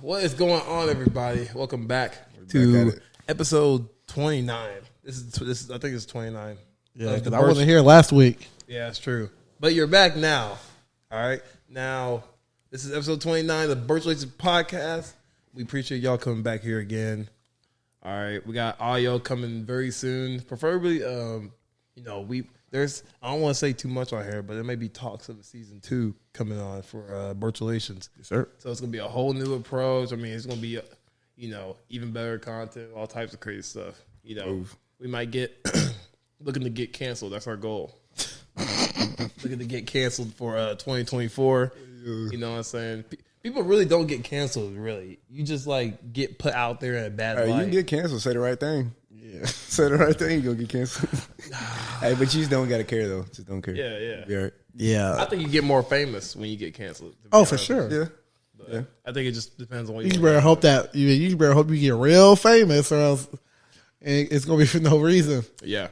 What is going on, everybody? Welcome back to episode 29. This is I think it's 29. Yeah, because I wasn't here last week. Yeah, it's true. But you're back now. All right. Now, this is episode 29 of the Burchalations podcast. We appreciate y'all coming back here again. All right. We got audio coming very soon. Preferably, I don't want to say too much on here, but there may be talks of a season 2 coming on for Burchalations. Yes, sir. So it's going to be a whole new approach. I mean, it's going to be, even better content, all types of crazy stuff. We might get looking to get canceled. That's our goal. Looking to get canceled for 2024. You know what I'm saying? People really don't get canceled, really. You just, get put out there in a bad light. You can get canceled. Say the right thing. Yeah. Say the right thing, you're going to get canceled. Hey, but you just don't got to care, though. Just don't care. Yeah. Be all right. Yeah. I think you get more famous when you get canceled. Oh, for sure. Yeah. But I think it just depends on what You better hope you get real famous, or else it's going to be for no reason. Yeah.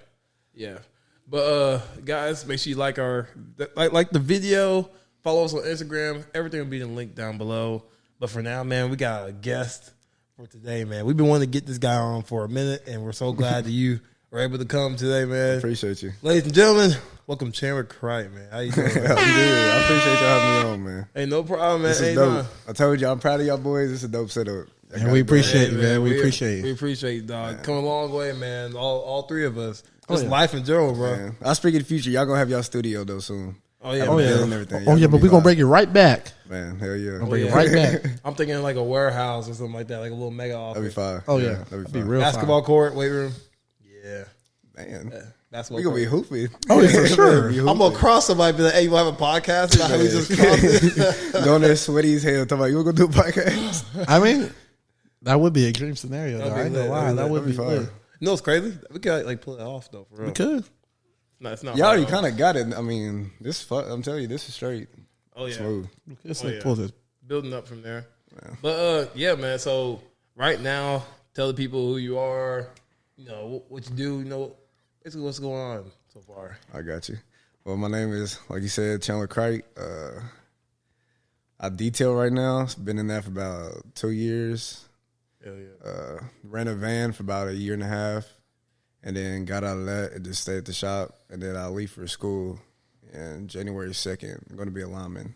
But guys, make sure you like the video, follow us on Instagram. Everything will be in the link down below. But for now, man, we got a guest for today, man. We've been wanting to get this guy on for a minute, and we're so glad that you were able to come today, man. Appreciate you. Ladies and gentlemen, welcome Chandler Cright, man. How you doing? I'm good. I appreciate y'all having me on, man. Hey, no problem, man. This is dope. I told you, I'm proud of y'all boys. This is a dope setup. And we appreciate you, man. We appreciate you. We appreciate you, dog. Come a long way, man. All three of us. Just life in general, bro. Man. I'll speak in the future. Y'all going to have y'all studio, though, soon. Oh, yeah. And everything. But we're going to bring it right back. Man, hell yeah. Bring it right back. I'm thinking like a warehouse or something like that, like a little mega office. That'd be fine. Oh, yeah. That'd be Be fine. real Basketball court, weight room. Yeah. Man. Basketball We going to be court. hooping. Oh, yeah, for sure. I'm going to cross somebody and be like, hey, you have a podcast? How we just crossed it? Going there sweaty as hell. Talking about, you want to go do a podcast? I mean, that would be a dream scenario, though. That'd be I ain't going to lit. lie. That would That'd be be fine. lit. You know what's crazy? We could pull it off, though, for real. We could. No, it's not Y'all already hard. kind of got it. I mean, I'm telling you, this is straight. Oh, yeah. Smooth. Let's Oh, yeah. pull this. Building up from there. Yeah. But, yeah, man. So, right now, tell the people who you are, what you do, basically what's going on so far. I got you. Well, my name is, like you said, Chandler Cright. I detail right now. Been in that for about 2 years. Hell yeah. Ran a van for about a year and a half. And then got out of that and just stayed at the shop. And then I leave for school. And January 2nd, I'm going to be a lineman.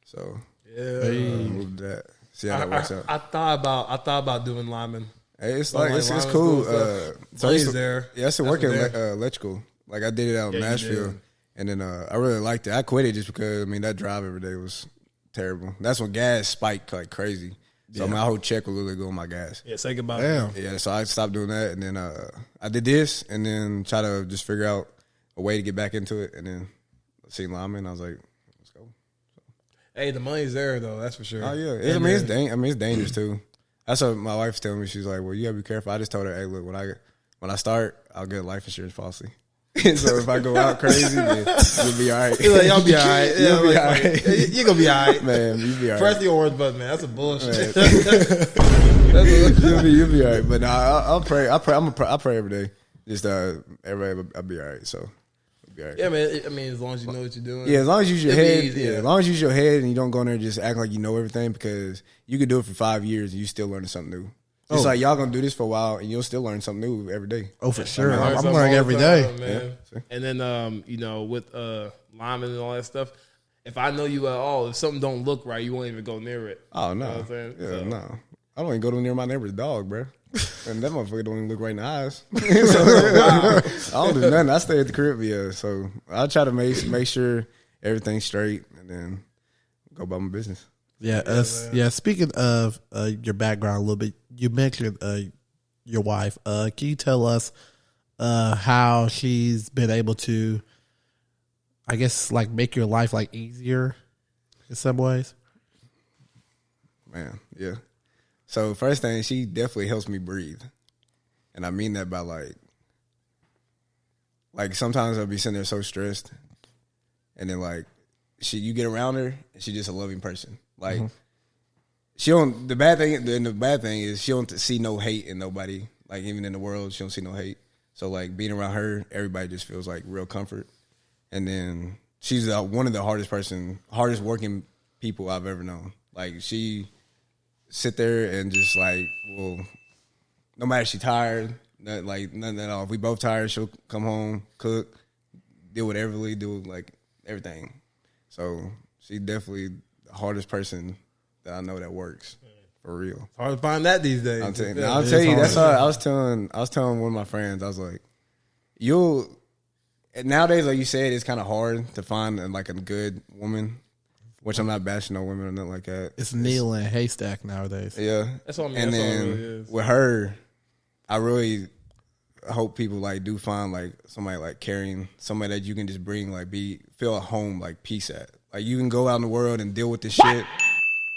So, Yeah. moved that. See how that works out. I thought about doing lineman. Hey, it's Like it's lineman cool. school stuff. So I used to- there. Yeah, I used to That's work what at there. electrical. Like I did it out in Yeah, you Nashville. did. And then I really liked it. I quit it just because, that drive every day was terrible. That's when gas spiked like crazy. So my whole check would literally go on my gas. Yeah, say goodbye. Damn. Yeah, so I stopped doing that. And then I did this and then try to just figure out a way to get back into it. And then see lineman. I was like, let's go. Hey, the money's there though. That's for sure. Oh, yeah. And It's then- it's dangerous too. That's what my wife's telling me. She's like, well, you got to be careful. I just told her, hey, look, when I start, I'll get a life insurance policy. So if I go out crazy, then you'll be all right. He's like, y'all be all right. Yeah, You'll be like, all right. You're going to be all right. Man, you'll be all Press right. the orange button, man. That's a bullshit. You'll be all right. But no, I'll pray. I pray every day. Just everybody, I'll be all right. So I'll be all right. Yeah, man. I mean, as long as you know what you're doing. Yeah, as long as you use your It'd be head. easy, Yeah, yeah. as long as you use your head and you don't go in there and just act like you know everything, because you could do it for 5 years and you still learning something new. It's like y'all gonna do this for a while and you'll still learn something new every day. Oh, for sure. Learn I'm something learning all every the day. time, man. Yeah. And then, with linemen and all that stuff, if I know you at all, if something don't look right, you won't even go near it. Oh no, You know what I'm saying? yeah, So- no. I don't even go near my neighbor's dog, bro. And that motherfucker don't even look right in the eyes. So, I don't do nothing. I stay at the crib, yeah. So I try to make sure everything's straight and then go about my business. Yeah. Speaking of your background a little bit, you mentioned your wife. Can you tell us how she's been able to, I guess, make your life easier in some ways? Man, yeah. So first thing, she definitely helps me breathe. And I mean that by like sometimes I'll be sitting there so stressed and then you get around her and she's just a loving person. Like she don't, the bad thing is she don't see no hate in nobody. Like even in the world, she don't see no hate. So being around her, everybody just feels real comfort. And then she's one of the hardest working people I've ever known. She sit there and just like, well, no matter if she tired, nothing at all. If we both tired, she'll come home, cook, deal with Everly, do like everything. So she definitely the hardest person that I know that works for real. It's hard to find that these days. I'll tell you, that's how I was telling one of my friends. I was like, nowadays, like you said, it's kind of hard to find like a good woman. Which I'm not bashing no women or nothing like that. It's needle in a haystack nowadays. Yeah, that's what I mean. And that's then all it really is. with her, I really hope people like do find like somebody like caring, somebody that you can just bring like feel at home, like peace at. Like you can go out in the world and deal with this shit.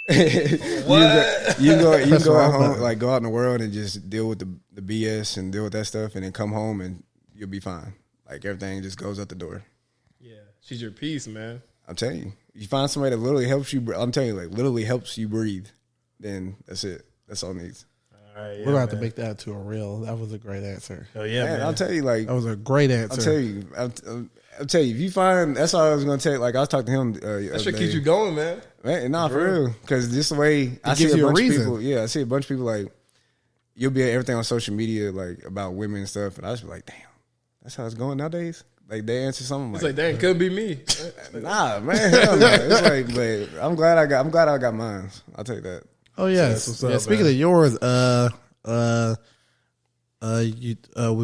you can go out home, like go out in the world and just deal with the BS and deal with that stuff, and then come home and you'll be fine. Like everything just goes out the door. Yeah, she's your peace, man. I'm telling you, you find somebody that literally helps you. I'm telling you, like literally helps you breathe. Then that's it. That's all it needs. All right, We're gonna have to make that to a reel. That was a great answer. Oh yeah, man. I'll tell you, like that was a great answer. I'll tell you, if you find, that's all I was gonna tell you. Like I was talking to him. That should keep you going, man. Man, nah, for real. Because this way, I see a bunch of people. Yeah, I see a bunch of people like you'll be at everything on social media like about women and stuff, and I just be like, damn, that's how it's going nowadays. Like they answer something. It's like dang, couldn't be me. Nah, man, hell no. It's like, but I'm glad I got mine. I'll take that. Oh yes. So yeah. Speaking of yours,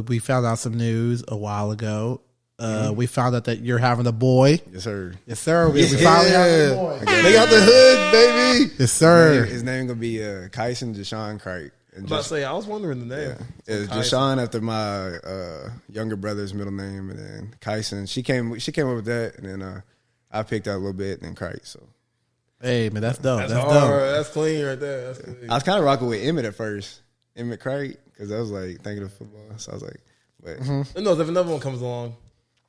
we found out some news a while ago. We found out that you're having a boy. Yes, sir. Yes, sir. We finally having a boy. They got the hood, baby. Yes, sir. His name gonna be Kyson Deshaun Crite. I was about to say, I was wondering the name. Yeah. It's Deshaun after my younger brother's middle name, and then Kyson. She came up with that, and then I picked out a little bit, and then Crite. So, hey man, that's dope. That's hard. dope. That's clean right there. That's clean. I was kind of rocking with Emmett at first, Emmett Crite, because I was like thinking of football. So I was like, but Who knows if another one comes along?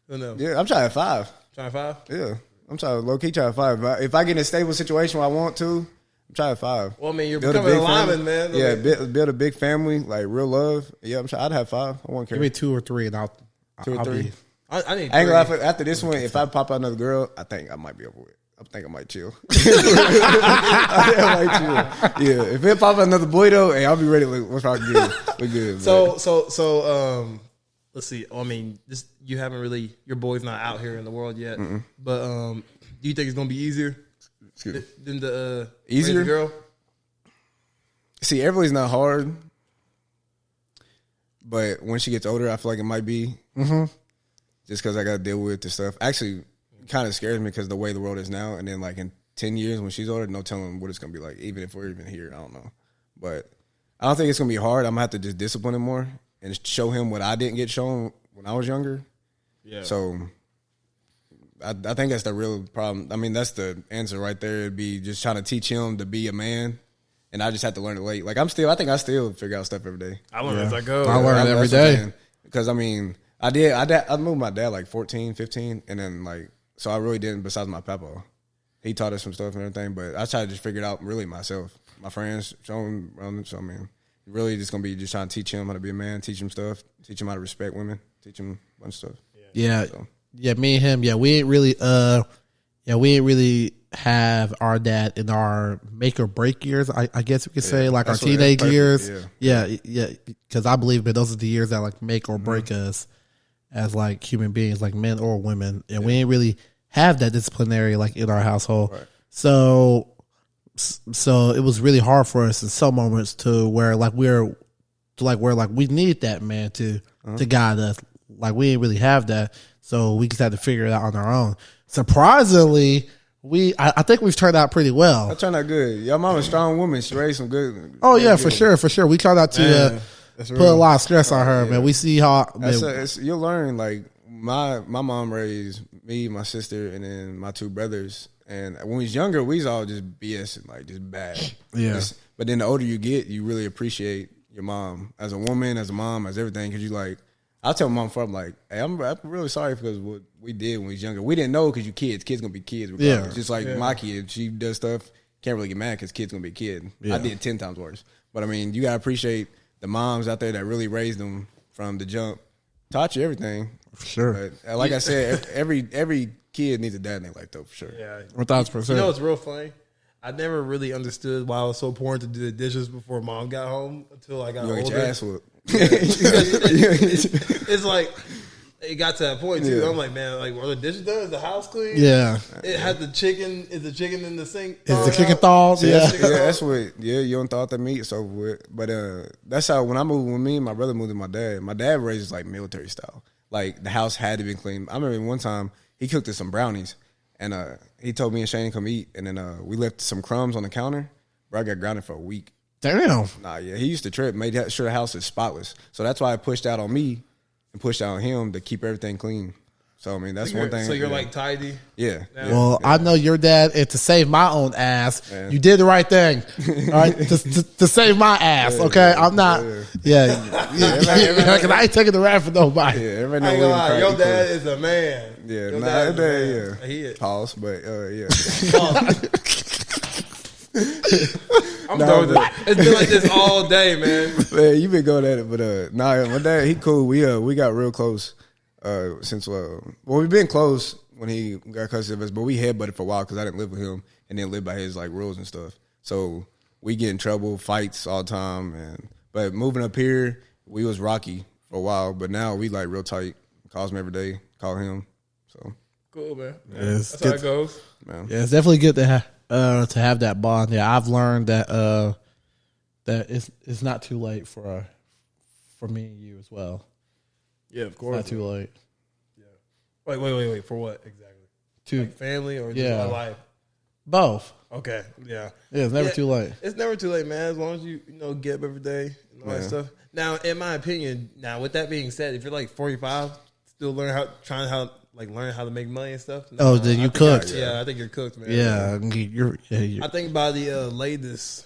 Who knows? yeah, I'm trying 5. Trying 5? Yeah, I'm trying low key trying 5. If I get in a stable situation where I want to, I'm trying 5. Well, I mean, you're Build becoming a big lineman, family. man. Yeah, build a big family, like real love. Yeah, I'm trying. I'd have 5. I won't care. Give me 2 or 3, and I'll 2 or I'll 3. be- I need I ain't 3. gonna lie, after this one, if I pop out another girl, I think I might be over with. I think I might chill. I might chill. Yeah, if it pop out another boy though, hey, I'll be ready. What's wrong? We're good. So, let's see. I mean, you haven't really. Your boy's not out here in the world yet. But do you think it's gonna be easier than the Easier? raise a girl? See, everybody's not hard, but when she gets older, I feel like it might be. Just because I got to deal with the stuff. Actually, kind of scares me because the way the world is now, and then like in 10 years when she's older, no telling what it's gonna be like. Even if we're even here, I don't know. But I don't think it's gonna be hard. I'm gonna have to just discipline him more and show him what I didn't get shown when I was younger. Yeah. So I think that's the real problem. I mean, that's the answer right there. It'd be just trying to teach him to be a man, and I just have to learn it late. Like I think I still figure out stuff every day. I learn as I go. I learn every day. Because I mean, I moved my dad like 14, 15, and then like so I really didn't. Besides my papa, he taught us some stuff and everything. But I tried to just figure it out really myself. My friends show him around. So I mean, really just gonna be just trying to teach him how to be a man, teach him stuff, teach him how to respect women, teach him a bunch of stuff. Yeah. So. Yeah, me and him, we ain't really have our dad in our make or break years. I guess we could say like our teenage years. Yeah, because I believe that those are the years that like make or break us as like human beings, like men or women, and we ain't really have that disciplinary like in our household. Right. So it was really hard for us in some moments to where like we need that man to guide us. Like we didn't really have that, so we just had to figure it out on our own. Surprisingly, I think we've turned out pretty well. I turned out good. Your mama's a strong woman. She raised some good. Oh yeah, for sure. We turned out to put a lot of stress on her, man. We see how you'll learn. Like my mom raised me, my sister, and then my 2 brothers. And when we was younger, we was all just BS, like just bad. Yeah. But then the older you get, you really appreciate your mom as a woman, as a mom, as everything. Because you like. I tell my mom, I'm like, hey, I'm really sorry because what we did when we was younger. We didn't know because you kids. Kids going to be kids regardless. Just like my kid. She does stuff. Can't really get mad because kids going to be a kid. Yeah. I did 10 times worse. But, I mean, you got to appreciate the moms out there that really raised them from the jump. Taught you everything. For sure. But, like I said, every kid needs a dad in their life, though, for sure. Yeah. 1,000%. You know what's real funny? I never really understood why it was so important to do the dishes before mom got home until I got older. Your ass whooped. It's like it got to that point too. Yeah. I'm like, man, like, are the dishes done? Is the house clean? Yeah. It had the chicken. Is the chicken in the sink? Is the chicken thawed? Yeah. That's what. Yeah, you don't thought that meat is over with. But that's how when I moved with me and my brother moved with my dad. My dad raised like military style. Like the house had to be clean. I remember one time he cooked us some brownies, and he told me and Shane to come eat, and then we left some crumbs on the counter. Bro, I got grounded for a week. Damn. Nah, yeah, he used to trip, made sure the house is spotless. So that's why I pushed out on me and pushed out on him to keep everything clean. So I mean, that's one thing. So you're like tidy. Yeah. Well, I know your dad, and to save my own ass, you did the right thing. All right, to save my ass. Okay, I'm not. Yeah, because I ain't taking the rap for nobody. Yeah, everybody I ain't know gonna lie, your cool. dad is a man. Yeah, Your nah, dad is a that, man. He is. Pause, but yeah. I'm done with it. It's been like this all day, man. Man, you been going at it, but nah, my dad, he cool. We got real close since we've been close when he got custody of us, but we headbutted for a while because I didn't live with him and didn't live by his like rules and stuff. So we get in trouble, fights all the time, but moving up here, we was rocky for a while, but now we like real tight. Calls me every day, call him. So Cool, man. Yes, That's how it goes. man. Yeah, it's definitely good to have that bond. Yeah, I've learned that that it's not too late for me and you as well. Yeah, of It's course. not too late. Wait. For what exactly? To Like family or just Yeah. my life? both. Okay, yeah. Yeah, it's never Yeah. too late. It's never too late, man. As long as you get up every day and all that Yeah. stuff. Now, in my opinion, with that being said, if you're like 45, still learn how to make money and stuff. Oh, then you cooked. I think you're cooked, man. Yeah, you're I think by the latest,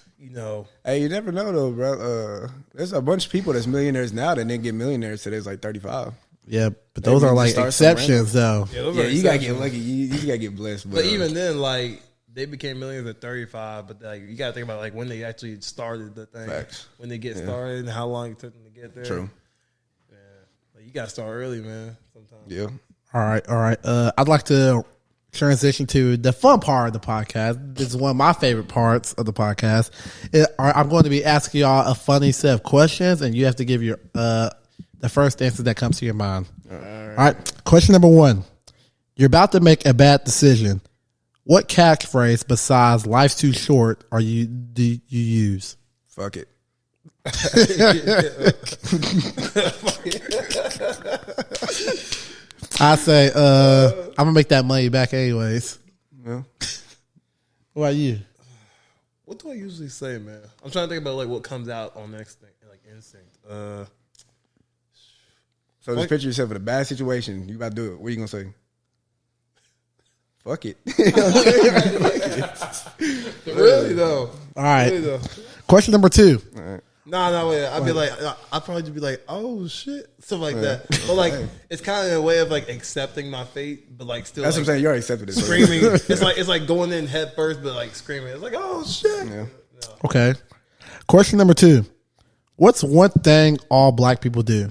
Hey, you never know though, bro. There's a bunch of people that's millionaires now that didn't get millionaires till they was like 35. yeah, but those Maybe are like just start some exceptions, though. those Yeah, are you gotta get exceptions. lucky. You gotta get blessed. But even then, like they became millionaires at 35. But like you gotta think about like when they actually started the thing, Facts. when they get started, and how long it took them to get there. True. Yeah, like you gotta start early, man. Sometimes. Yeah. All right. I'd like to transition to the fun part of the podcast. This is one of my favorite parts of the podcast. I'm going to be asking y'all a funny set of questions, and you have to give your the first answer that comes to your mind. All right. Question number 1. You're about to make a bad decision. What catchphrase besides "life's too short" do you use? Fuck it. I say, I'm gonna make that money back anyways. Yeah. What about you? What do I usually say, man? I'm trying to think about like what comes out on next thing, like instinct. So just picture yourself in a bad situation. You about to do it. What are you gonna say? Fuck it. Really though. All right. Really though. Question number 2. No, wait. I'd be like, I'd probably just be like, oh shit, stuff like that. But like, it's kind of a way of like accepting my fate, but like still. That's like, what I'm saying. You already accepted it. Screaming. It's like going in head first, but like screaming. It's like, oh shit. Yeah. Okay. Question number 2. What's one thing all black people do?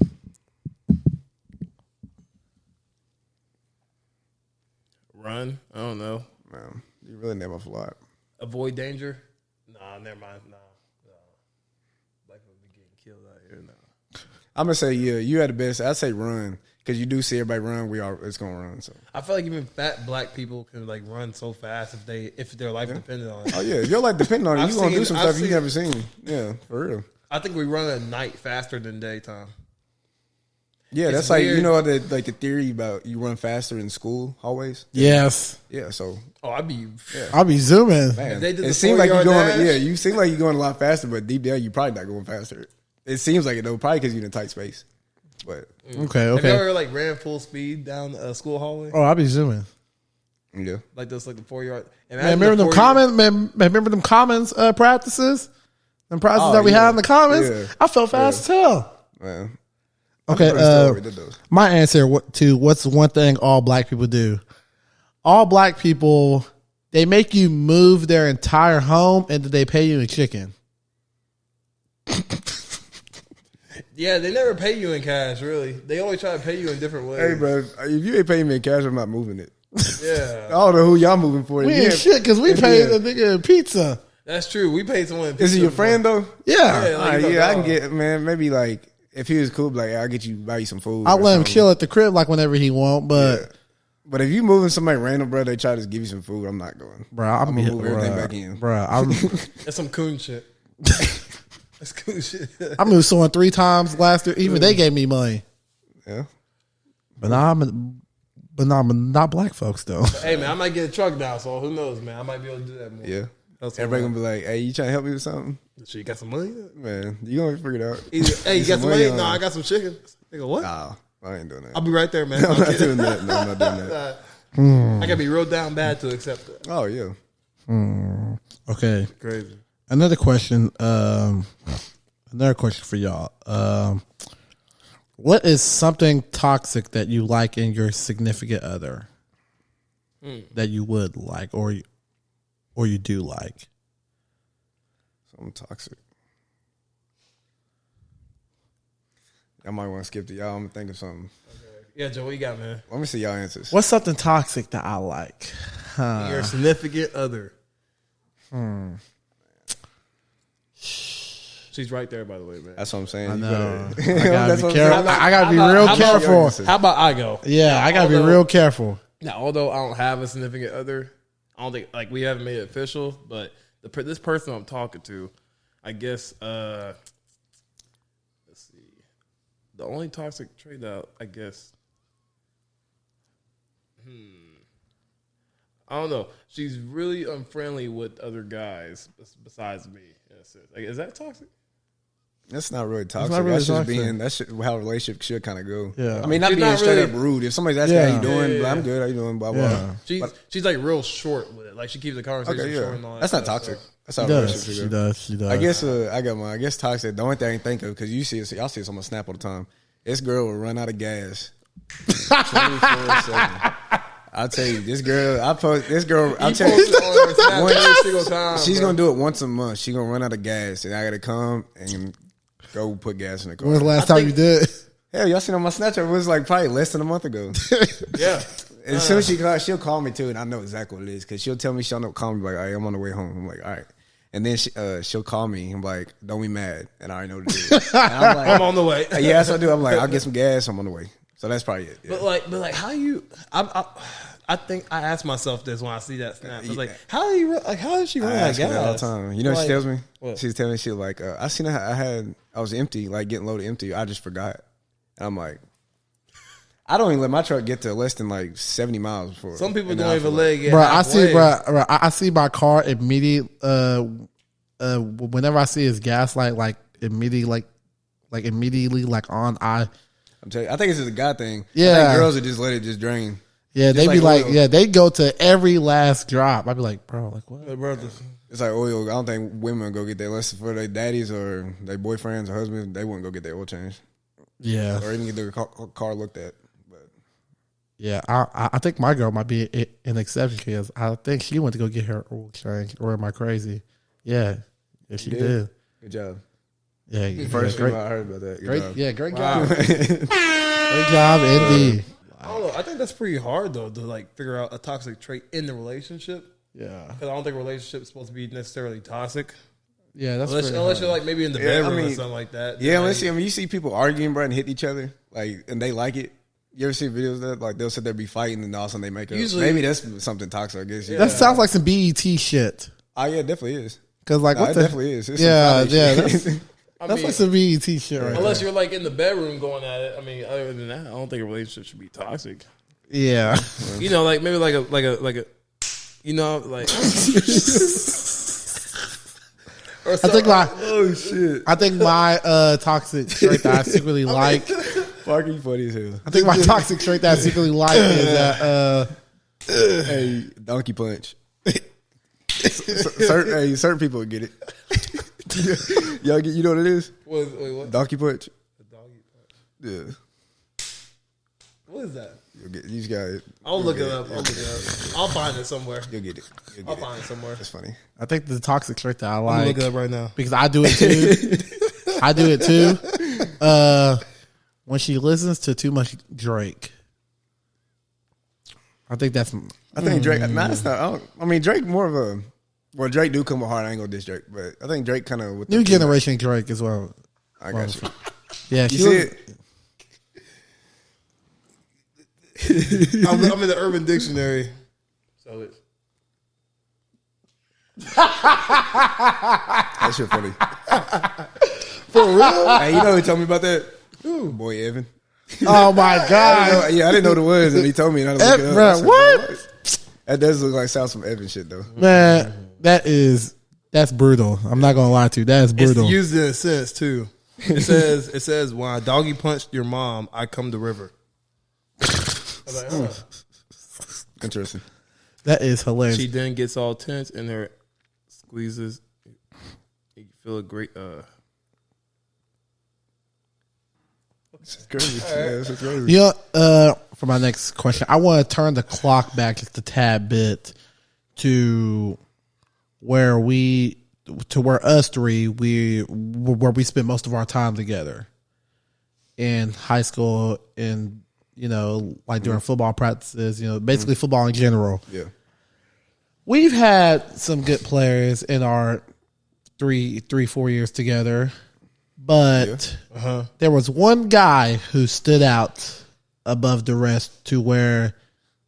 Run. I don't know. Man, you really name off a lot. Avoid danger. Nah, never mind. Nah. Black people be getting killed out here. Nah. I'm gonna say you had the best. I'd say run because you do see everybody run. It's gonna run. So. I feel like even fat black people can like run so fast if their life depended on it. Oh yeah, if your life depending on it, I've you gonna do seen- some I've stuff you seen- never seen. Yeah, for real. I think we run at night faster than daytime. Yeah, It's that's like weird. you know the theory about you run faster in school hallways. Yes. Yeah, so I'd be. I'll be zooming. man, they did it the seems like you're 4-yard going. dash- Yeah, you seem like you're going a lot faster, but deep down you're probably not going faster. It seems like it though, probably because you're in a tight space. But Okay. Have you ever like ran full speed down a school hallway? Oh, I'll be zooming. yeah, Like those, like the 4-yard. Man, remember them commons? Man, remember them commons practices? Them practices Oh, that we yeah. had in the commons? Yeah. I felt fast as hell. man. Okay, I'm pretty sure we did those. my answer to what's one thing all black people do? All black people, they make you move their entire home and they pay you in chicken. Yeah, they never pay you in cash. Really, they always try to pay you in different ways. Hey, bro, if you ain't paying me in cash, I'm not moving it. Yeah, I don't know who y'all moving for. We ain't shit because we paid a nigga pizza. that's true. We paid someone. Is he your friend though? Yeah. Yeah, like, Yeah, I can get, man, maybe like, if he was cool, like, I'll get you, buy you some food. I'll or let him something. chill at the crib like whenever he want, but Yeah. But if you moving somebody random, bro, they try to give you some food, I'm not going. bro, I'm gonna move everything back in. Bro, I'm That's some coon shit. That's coon shit. I moved someone 3 times last year. Even they gave me money, Yeah. but I'm not black folks though. Hey man, I might get a truck now, so who knows, man? I might be able to do that more. Yeah. That's Everybody gonna be like, hey, you trying to help me with something? Shit, you got some money? Man, you gonna figure it out. Either, hey, you got some money? No, I got some chicken. Nigga, what? Nah, I ain't doing that. I'll be right there, man. I'm not doing that. No, I'm not doing that. I gotta be real down bad to accept that. Oh, yeah. Okay, Crazy. another question. Another question for y'all. What is something toxic that you like in your significant other that you would like, or you do like? Something toxic. I might want to skip to y'all. I'm gonna think of something. Yeah, Joe, what you got, man? Let me see y'all answers. What's something toxic that I like? Your significant other. She's right there, by the way, man. That's what I'm saying. I You know. better- I gotta That's be what I'm careful. saying. I gotta be How about- real how about- careful. How about I go? Yeah, I gotta be Although- real careful. Now, although I don't have a significant other, I don't think like we haven't made it official. But this person I'm talking to, I guess. Let's see. The only toxic trait that I guess. I don't know. She's really unfriendly with other guys besides me. In a sense. Like, is that toxic? That's not really toxic. not really that's just toxic. being that's how a relationship should kind of go. Yeah. I mean, not She's being not straight really- up rude. If somebody's asking Yeah. how you doing, Yeah. but I'm good. How you doing? Blah blah. Yeah. She's like real short with it. Like she keeps the conversation Okay, short and all yeah. that. That's not stuff, toxic. so. That's how a She relationship does. should She go. does. She does. I guess I got mine. I guess toxic. The only thing I can think of because y'all see this on my Snap all the time. This girl will run out of gas 24/7. I'll tell you, this girl. I'll tell you, Post it on her Snap every single time. she's bro. gonna do it once a month. She's gonna run out of gas, and I gotta come and go put gas in the car. When was the last time you did? Hell, y'all seen on my Snapchat? It was like probably less than a month ago. Yeah. As soon as she'll call me too, and I know exactly what it is because she'll tell me she'll call me like, "All right, I'm on the way home." I'm like, "All right," and then she'll call me. I'm like, "Don't be mad," and I already know what it is. And I'm like, I'm on the way. yeah, that's what I do. I'm like, I'll get some gas. I'm on the way. So that's probably it. Yeah. But like, how you? I think I ask myself this when I see that snap. It's like, how do you? Like, how does she run I that ask her gas that all the time. You know what Like, she tells me? what? She's telling me she like, I seen her. I was empty, like getting loaded empty. I just forgot. And I'm like, I don't even let my truck get to less than like 70 miles before. Some people and then don't I even feel let it get Bro, halfway. I see my car immediately. Whenever I see his gas light, like immediately, like on. I'm telling you, I think it's just a guy thing. I Yeah. think girls would just let it just drain. Yeah, they like be like, oil. yeah, they go to every last drop. I'd be like, bro, like what? Hey, bro, It's like oil. I don't think women go get that unless for their daddies or their boyfriends or husbands. They wouldn't go get their oil changed Yeah, or even get their car looked at. But yeah. I think my girl might be an exception because I think she went to go get her oil changed. Or am I crazy? Yeah, she did? did. good job. Yeah, First great, female I heard about that. Good great, job. yeah, great Wow. job, great job, indeed. I don't know. I think that's pretty hard though to like figure out a toxic trait in the relationship. Yeah, Because I don't think a relationship is supposed to be necessarily toxic. yeah. That's Unless pretty you're like maybe in the Yeah, I bedroom or mean, something like that. Yeah, Like, unless you see people arguing, bro, and hit each other, like, and they like it. You ever see videos of that? Like, they'll sit there be fighting, and all of a sudden they make up. Usually- Maybe that's something toxic, I guess. That sounds like some BET shit. Oh, yeah, it definitely is. Cause like No, what it the definitely is. It's yeah, some yeah. Friday That's, shit. I that's mean, like some BET shit, right? unless there. you're like in the bedroom going at it. I mean, other than that, I don't think a relationship should be toxic. Yeah. You know, like maybe like a, you know, like. Or I think my Oh, shit. I think my toxic trait that I secretly like. Fucking funny as hell. I think my toxic trait that I secretly like is that Hey, donkey punch. Certain people would get it. Y'all get, you know what it is? Wait, what? Donkey punch. A doggy punch. Yeah. What is that? You just got it. I'll look it up. I'll find it somewhere. You'll get it. You'll I'll get find it somewhere. That's funny. I think the toxic trait that I I'm gonna like look it up right now. because I do it too. I do it too. When she listens to too much Drake, I think that's. I think Drake. Nah, it's not. I mean, Drake more of a. Well, Drake do come with hard. I ain't gonna diss Drake, but I think Drake kind of with New generation Drake as well. I got you. Yeah, You see it? I'm in the Urban Dictionary. So it's. That shit funny. For real? Hey, you know who told me about that? Ooh, boy, Evan. Oh my god! I didn't know the words, and he told me. And I was looking it up. Bro, I said, what? That does look like sounds some Evan shit though. Man, that's brutal. I'm not gonna lie to you. That's brutal. It's used in a sentence too. It says when a doggy punched your mom, I come the river. I was like, oh. Interesting. That is hilarious. She then gets all tense and her squeezes. You feel a great. It's crazy. Yeah, this is crazy. You know, for my next question, I want to turn the clock back just a tad bit to where us three where we spent most of our time together in high school and like during football practices, basically football in general. Yeah. We've had some good players in our 4 years together, but there was one guy who stood out above the rest to where,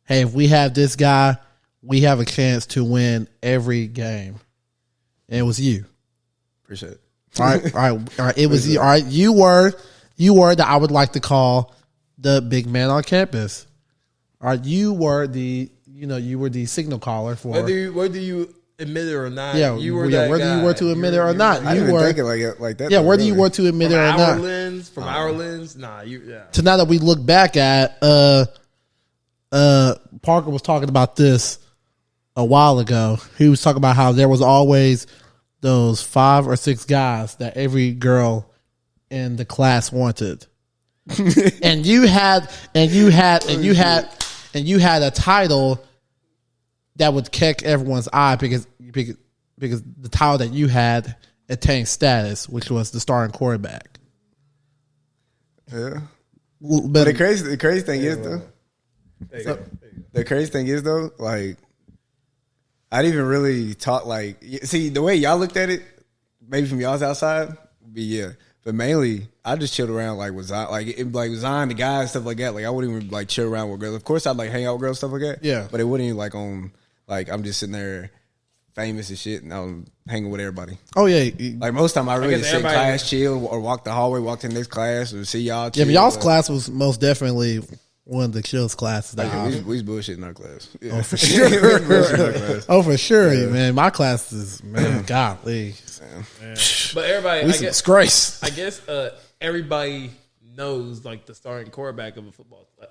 hey, if we have this guy, we have a chance to win every game. And it was you. Appreciate it. All right. It was you. All right. You were that I would like to call the big man on campus. All right. You were the signal caller for whether you admit it or not. Yeah, you were whether guy. you were to admit it or not. I didn't think it like that. Yeah, though, whether really. you were to admit it or not. From our lens, nah. So now that we look back at, Parker was talking about this a while ago. He was talking about how there was always those 5 or 6 guys that every girl in the class wanted, and you had a title that would catch everyone's eye because the title that you had attained status, which was the starting quarterback. Yeah. But the crazy thing is though, like, I didn't even really talk, like, see, the way y'all looked at it, maybe from y'all's outside, but mainly I just chilled around like with Zion, with Zion, the guys, stuff like that. Like, I wouldn't even like chill around with girls. Of course, I'd like hang out with girls, stuff like that. Yeah, but it wouldn't even like on like I'm just sitting there famous and shit, and I'm hanging with everybody. Oh yeah, like most time I really sit in class, chill, or walk the hallway, walk to the next class, or see y'all. Chill, yeah, but y'all's class was most definitely one of the chillest classes. We was bullshitting in our class. Yeah. Oh, for sure. Oh, for sure, yeah. Man. My classes, man, golly. Man. But everybody, disgrace. I guess everybody knows like the starting quarterback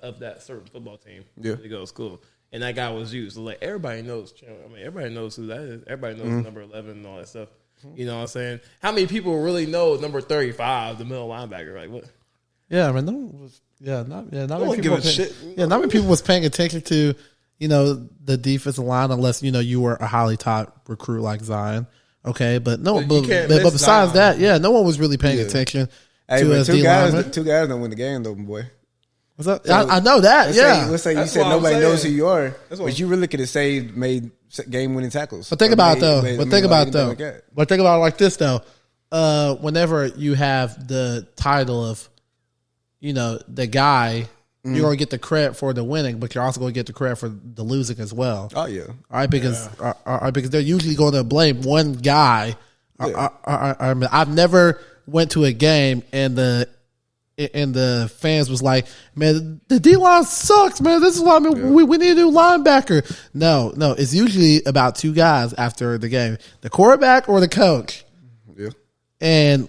of that certain football team. Yeah, to go to school, and that guy was you. So like everybody knows. I mean, everybody knows who that is. Everybody knows number 11 and all that stuff. You know what I'm saying? How many people really know number 35, the middle linebacker? Like what? Yeah, I mean, no one was. Not many people. Shit. Yeah, not many people was paying attention to, the defensive line unless you were a highly top recruit like Zion. Okay, but but besides that, yeah, no one was really paying attention to us. Two guys don't win the game though, boy. What's up? So, I know that. Let's say you said nobody knows who you are, but you really could have made game winning tackles. But think about it though. But think about it like this though. Whenever you have the title of the guy, you're going to get the credit for the winning, but you're also going to get the credit for the losing as well. Oh yeah, all right, because they're usually going to blame one guy. Yeah. I mean, I've never went to a game and the fans was like, "Man, the D line sucks, man. This is why we need a new linebacker." No, it's usually about 2 guys after the game: the quarterback or the coach. Yeah, and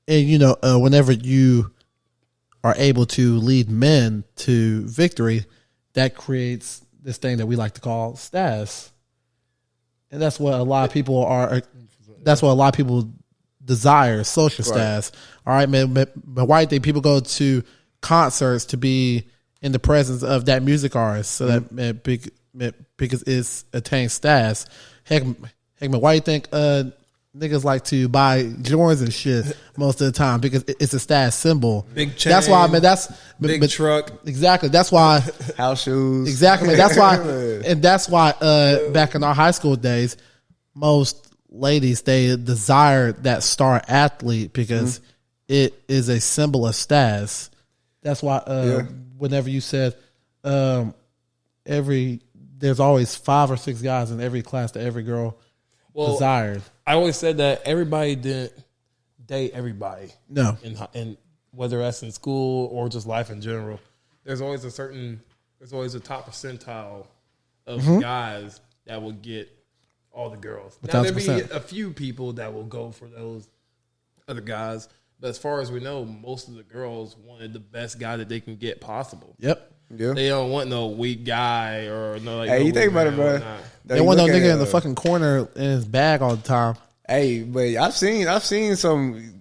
whenever you are able to lead men to victory, that creates this thing that we like to call status. And that's what a lot of people desire, social status. All right, man. But why do you think people go to concerts to be in the presence of that music artist? So that because it's attained status. Heck, man, why do you think niggas like to buy Jordans and shit most of the time because it's a status symbol. Big chain. That's why, man. That's big truck. Exactly. That's why. House shoes. Exactly. That's why. And that's why. Back in our high school days, most ladies they desired that star athlete because it is a symbol of status. That's why. Whenever you said there's always 5 or 6 guys in every class that every girl desired. I always said that everybody didn't date everybody. No. And whether that's in school or just life in general, there's always a top percentile of guys that will get all the girls. Now, there'll be a few people that will go for those other guys. But as far as we know, most of the girls wanted the best guy that they can get possible. Yep. Yeah. They don't want no weak guy or no like. Hey, no you think about it, bro. They want no nigga in the fucking corner in his bag all the time. Hey, but I've seen some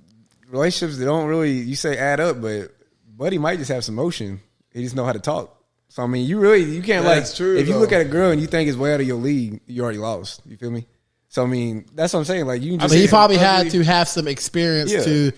relationships that don't really, you say add up, but Buddy might just have some motion. He just know how to talk. So I mean, you can't That's true, if you though. look at a girl and you think it's way out of your league, you already lost. You feel me? So I mean, that's what I'm saying. Like you, can just he probably had to have some experience Yeah. to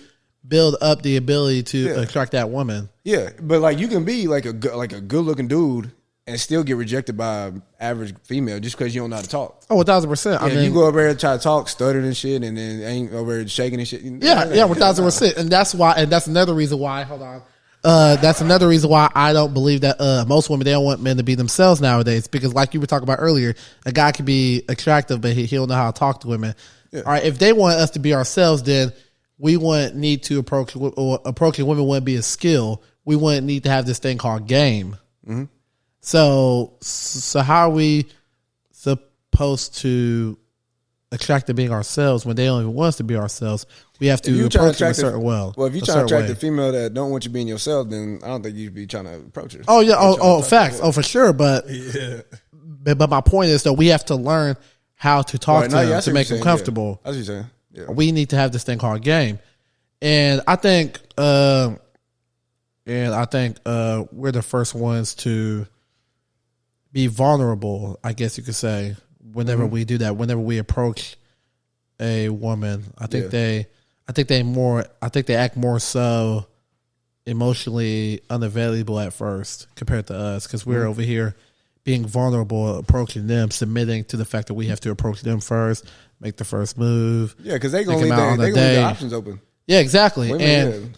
build up the ability to attract that woman. Yeah, but like you can be like a good looking dude and still get rejected by an average female just because you don't know how to talk. Oh, 1,000%. I Yeah, mean, you go over there and try to talk, stuttering and shit, and then ain't over there shaking and shit. yeah, 1,000%. And that's why, and that's another reason why. Hold on. That's another reason why I don't believe that most women they don't want men to be themselves nowadays because, like you were talking about earlier, a guy can be attractive, but he don't know how to talk to women. Yeah. All right, if they want us to be ourselves, then we wouldn't need to approaching women wouldn't be a skill. We wouldn't need to have this thing called game. Mm-hmm. So how are we supposed to attract to being ourselves when they don't even want us to be ourselves? We have to approach them a certain way. Well, if you try to attract a female that don't want you being yourself, then I don't think you'd be trying to approach her. Oh yeah, facts. Oh, for sure. But but my point is though, we have to learn how to talk to them to make them comfortable. That's what you're saying. Yeah. We need to have this thing called game, and I think we're the first ones to be vulnerable. I guess you could say whenever we do that, whenever we approach a woman, I think they act more so emotionally unavailable at first compared to us because we're over here being vulnerable, approaching them, submitting to the fact that we have to approach them first, make the first move. Yeah, because they gonna leave the options open. Yeah, exactly. And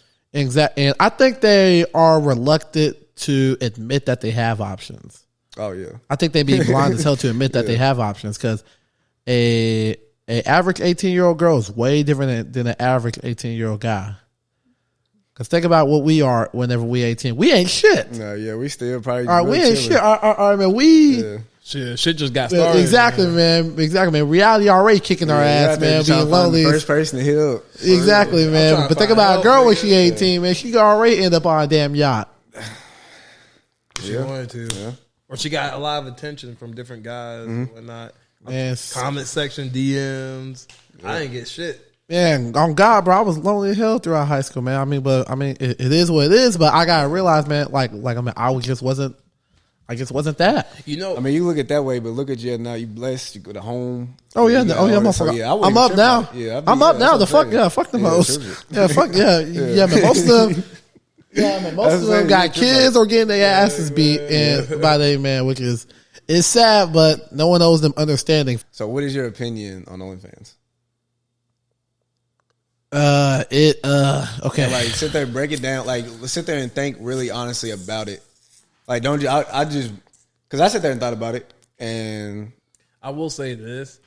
I think they are reluctant to admit that they have options. Oh yeah, I think they be blind as hell to admit that they have options because a average 18-year-old girl is way different than an average 18-year-old guy. Because think about what we are whenever we 18. We ain't shit. No, yeah, we still probably. All right, we ain't shit. All right, man, we. Yeah. Shit just got started. Exactly, man. Exactly, man. Reality already kicking our ass, man. Being lonely. First person to hit up. Exactly, man. But think about a girl when she 18, man. She could already end up on a damn yacht. She wanted to. Yeah. Or she got a lot of attention from different guys and whatnot. Man, comment section, DMs. I didn't get shit. Man, on God, bro, I was lonely as hell throughout high school, man. I mean, it is what it is. But I gotta realize, man, I just wasn't that. You know, I mean, you look at it that way, but look at you now. You blessed. You go to home. Oh yeah, I'm up now. I'm up now. Fuck the host. Yeah, fuck yeah, man. Most of them got kids or getting their asses beat by their man, which is it's sad, but no one knows them understanding. So, what is your opinion on OnlyFans? Okay. Like, sit there and break it down. Like, sit there and think really honestly about it. Like, don't you? I just because I sat there and thought about it, and I will say this: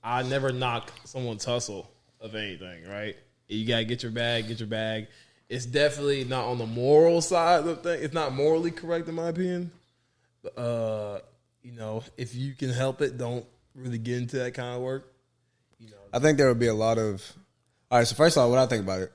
I never knock someone's hustle of anything. Right? You gotta get your bag. It's definitely not on the moral side of things. It's not morally correct in my opinion. If you can help it, don't really get into that kind of work. I think there would be a lot of. All right, so first of all, what I think about it,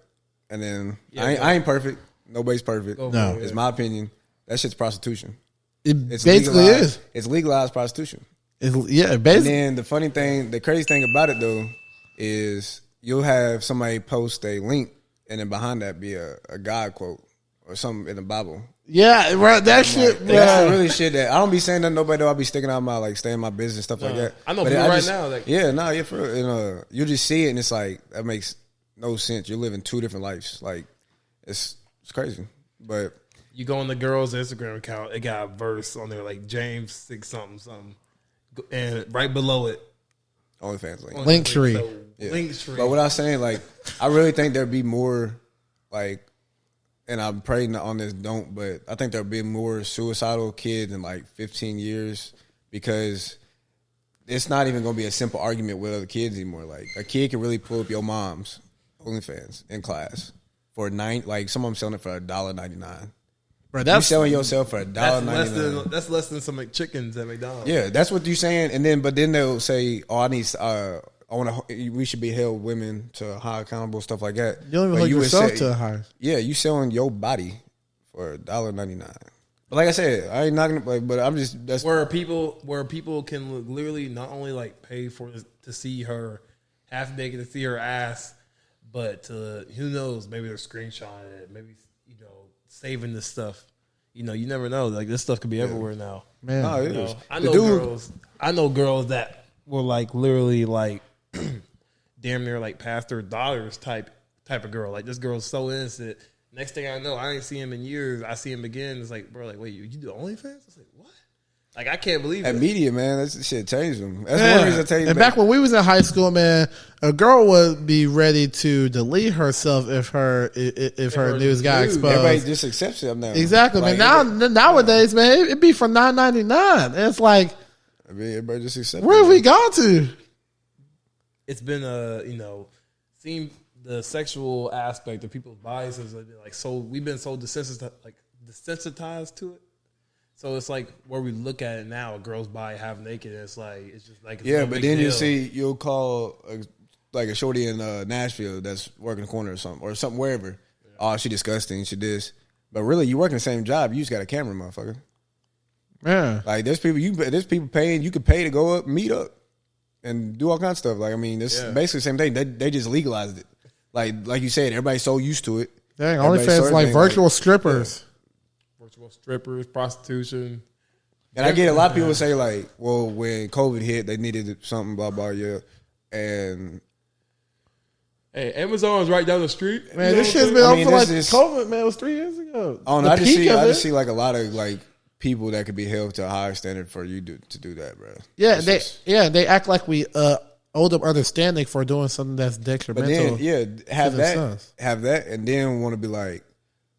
and then I ain't perfect. Nobody's perfect. No, it's my opinion. That shit's prostitution. It's basically is. It's legalized prostitution. Basically. And then the crazy thing about it though, is you'll have somebody post a link, and then behind that be a God quote or something in the Bible. Yeah, right. That shit, like, that's the really shit that I don't be saying that nobody though. I be sticking out my like stay in my business stuff like that. I know people right now. Like, yeah, for real. And, you just see it and it's like that makes no sense. You're living two different lives. Like it's crazy. But you go on the girl's Instagram account, it got a verse on there like James 6 something, and right below it, OnlyFans link. Linktree. So, yeah. Linktree. But what I was saying, like, I really think there'd be more, like. And I'm praying on this don't, but I think there'll be more suicidal kids in like 15 years because it's not even going to be a simple argument with other kids anymore. Like a kid can really pull up your mom's OnlyFans in class for like some of them selling it for $1.99. Bro, you selling yourself for $1.99. That's less than some chickens at McDonald's. Yeah, that's what you're saying. And but then they'll say, "Oh, we should be held women to high accountable stuff like that." You don't even hold yourself to a high. Yeah, you selling your body for $1.99. But like I said, I ain't not gonna. But I'm just that's where people can literally not only like pay to see her half naked, to see her ass, but to who knows, maybe they're screenshotting it, maybe saving this stuff. You never know. Like this stuff could be everywhere now. Man, no, it is. I know girls that were like literally like. Damn near like pastor daughters type of girl. Like this girl's so innocent. Next thing I know, I ain't see him in years. I see him again. It's like, bro, like wait, you do OnlyFans? I was like, what? Like I can't believe that it. Media, man. That shit changed them. That's one reason I tell you. And back when we was in high school, man, a girl would be ready to delete herself if her news got exposed. Everybody just accepts it now. Exactly, like, man. Nowadays, man, it'd be for $9.99. It's like, I mean, everybody just accepts. Where have we gone to? It's been seeing the sexual aspect of people's biases like so we've been so desensitized to it. So it's like where we look at it now, a girl's body half naked, and it's just like yeah, but then you'll call a shorty in Nashville that's working the corner or something wherever. Yeah. Oh, she disgusting, she this. But really, you working the same job. You just got a camera, motherfucker. Yeah, like there's people paying. You could pay to go up, meet up. And do all kinds of stuff. Like, I mean, it's basically the same thing. They just legalized it. Like you said, everybody's so used to it. Dang, OnlyFans like virtual strippers. Yeah. Virtual strippers, prostitution. And I get a lot of people say, like, well, when COVID hit, they needed something, blah, blah, yeah. And hey, Amazon's right down the street. Man, this shit's been up for like COVID, man. It was 3 years ago. I don't know. I just see like a lot of like people that could be held to a higher standard for you to do that, bro. Yeah, they act like we owe them understanding for doing something that's detrimental. But then, have that, and then want to be like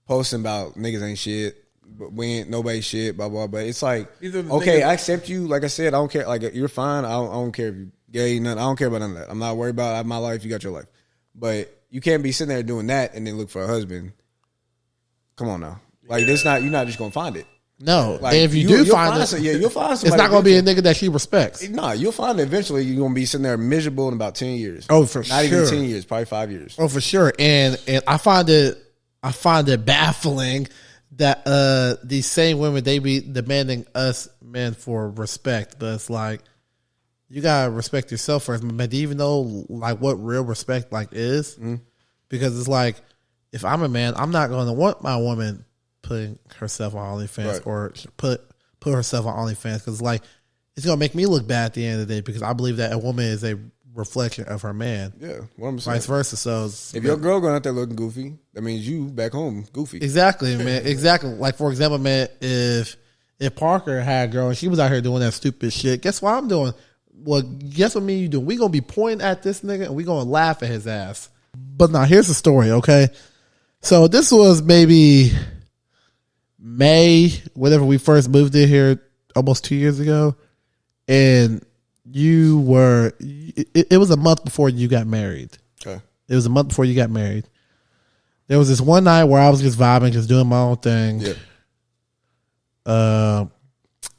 posting about niggas ain't shit, but we ain't nobody shit, blah blah. But it's like, okay, I accept you. Like I said, I don't care. Like you're fine. I don't care if you gay, nothing. I don't care about none of that. I'm not worried about my life. You got your life, but you can't be sitting there doing that and then look for a husband. Come on now, like this not you're not just gonna find it. No, like, and if you'll find it, you'll find somebody. It's not going to be a nigga that she respects. No, you'll find it eventually. You're going to be sitting there miserable in about 10 years. Oh, for not sure. Even 10 years, probably 5 years. Oh, for sure. And I find it baffling that these same women, they be demanding us men for respect, but it's like you gotta respect yourself first. But do you even know like what real respect like is? Mm-hmm. Because it's like if I'm a man, I'm not going to want my woman putting herself on OnlyFans or put herself on OnlyFans because like it's gonna make me look bad at the end of the day because I believe that a woman is a reflection of her man. Yeah, what I'm saying. Vice versa. So if your girl going out there looking goofy, that means you back home goofy. Exactly, man. Exactly. Like for example, man, if Parker had a girl and she was out here doing that stupid shit, guess what I'm doing? Well, guess what me and you doing? We gonna be pointing at this nigga and we gonna laugh at his ass. But now here's the story, okay? So this was maybe May, whenever we first moved in here almost 2 years ago, and it was a month before you got married. Okay. It was a month before you got married. There was this one night where I was just vibing, just doing my own thing. Yeah.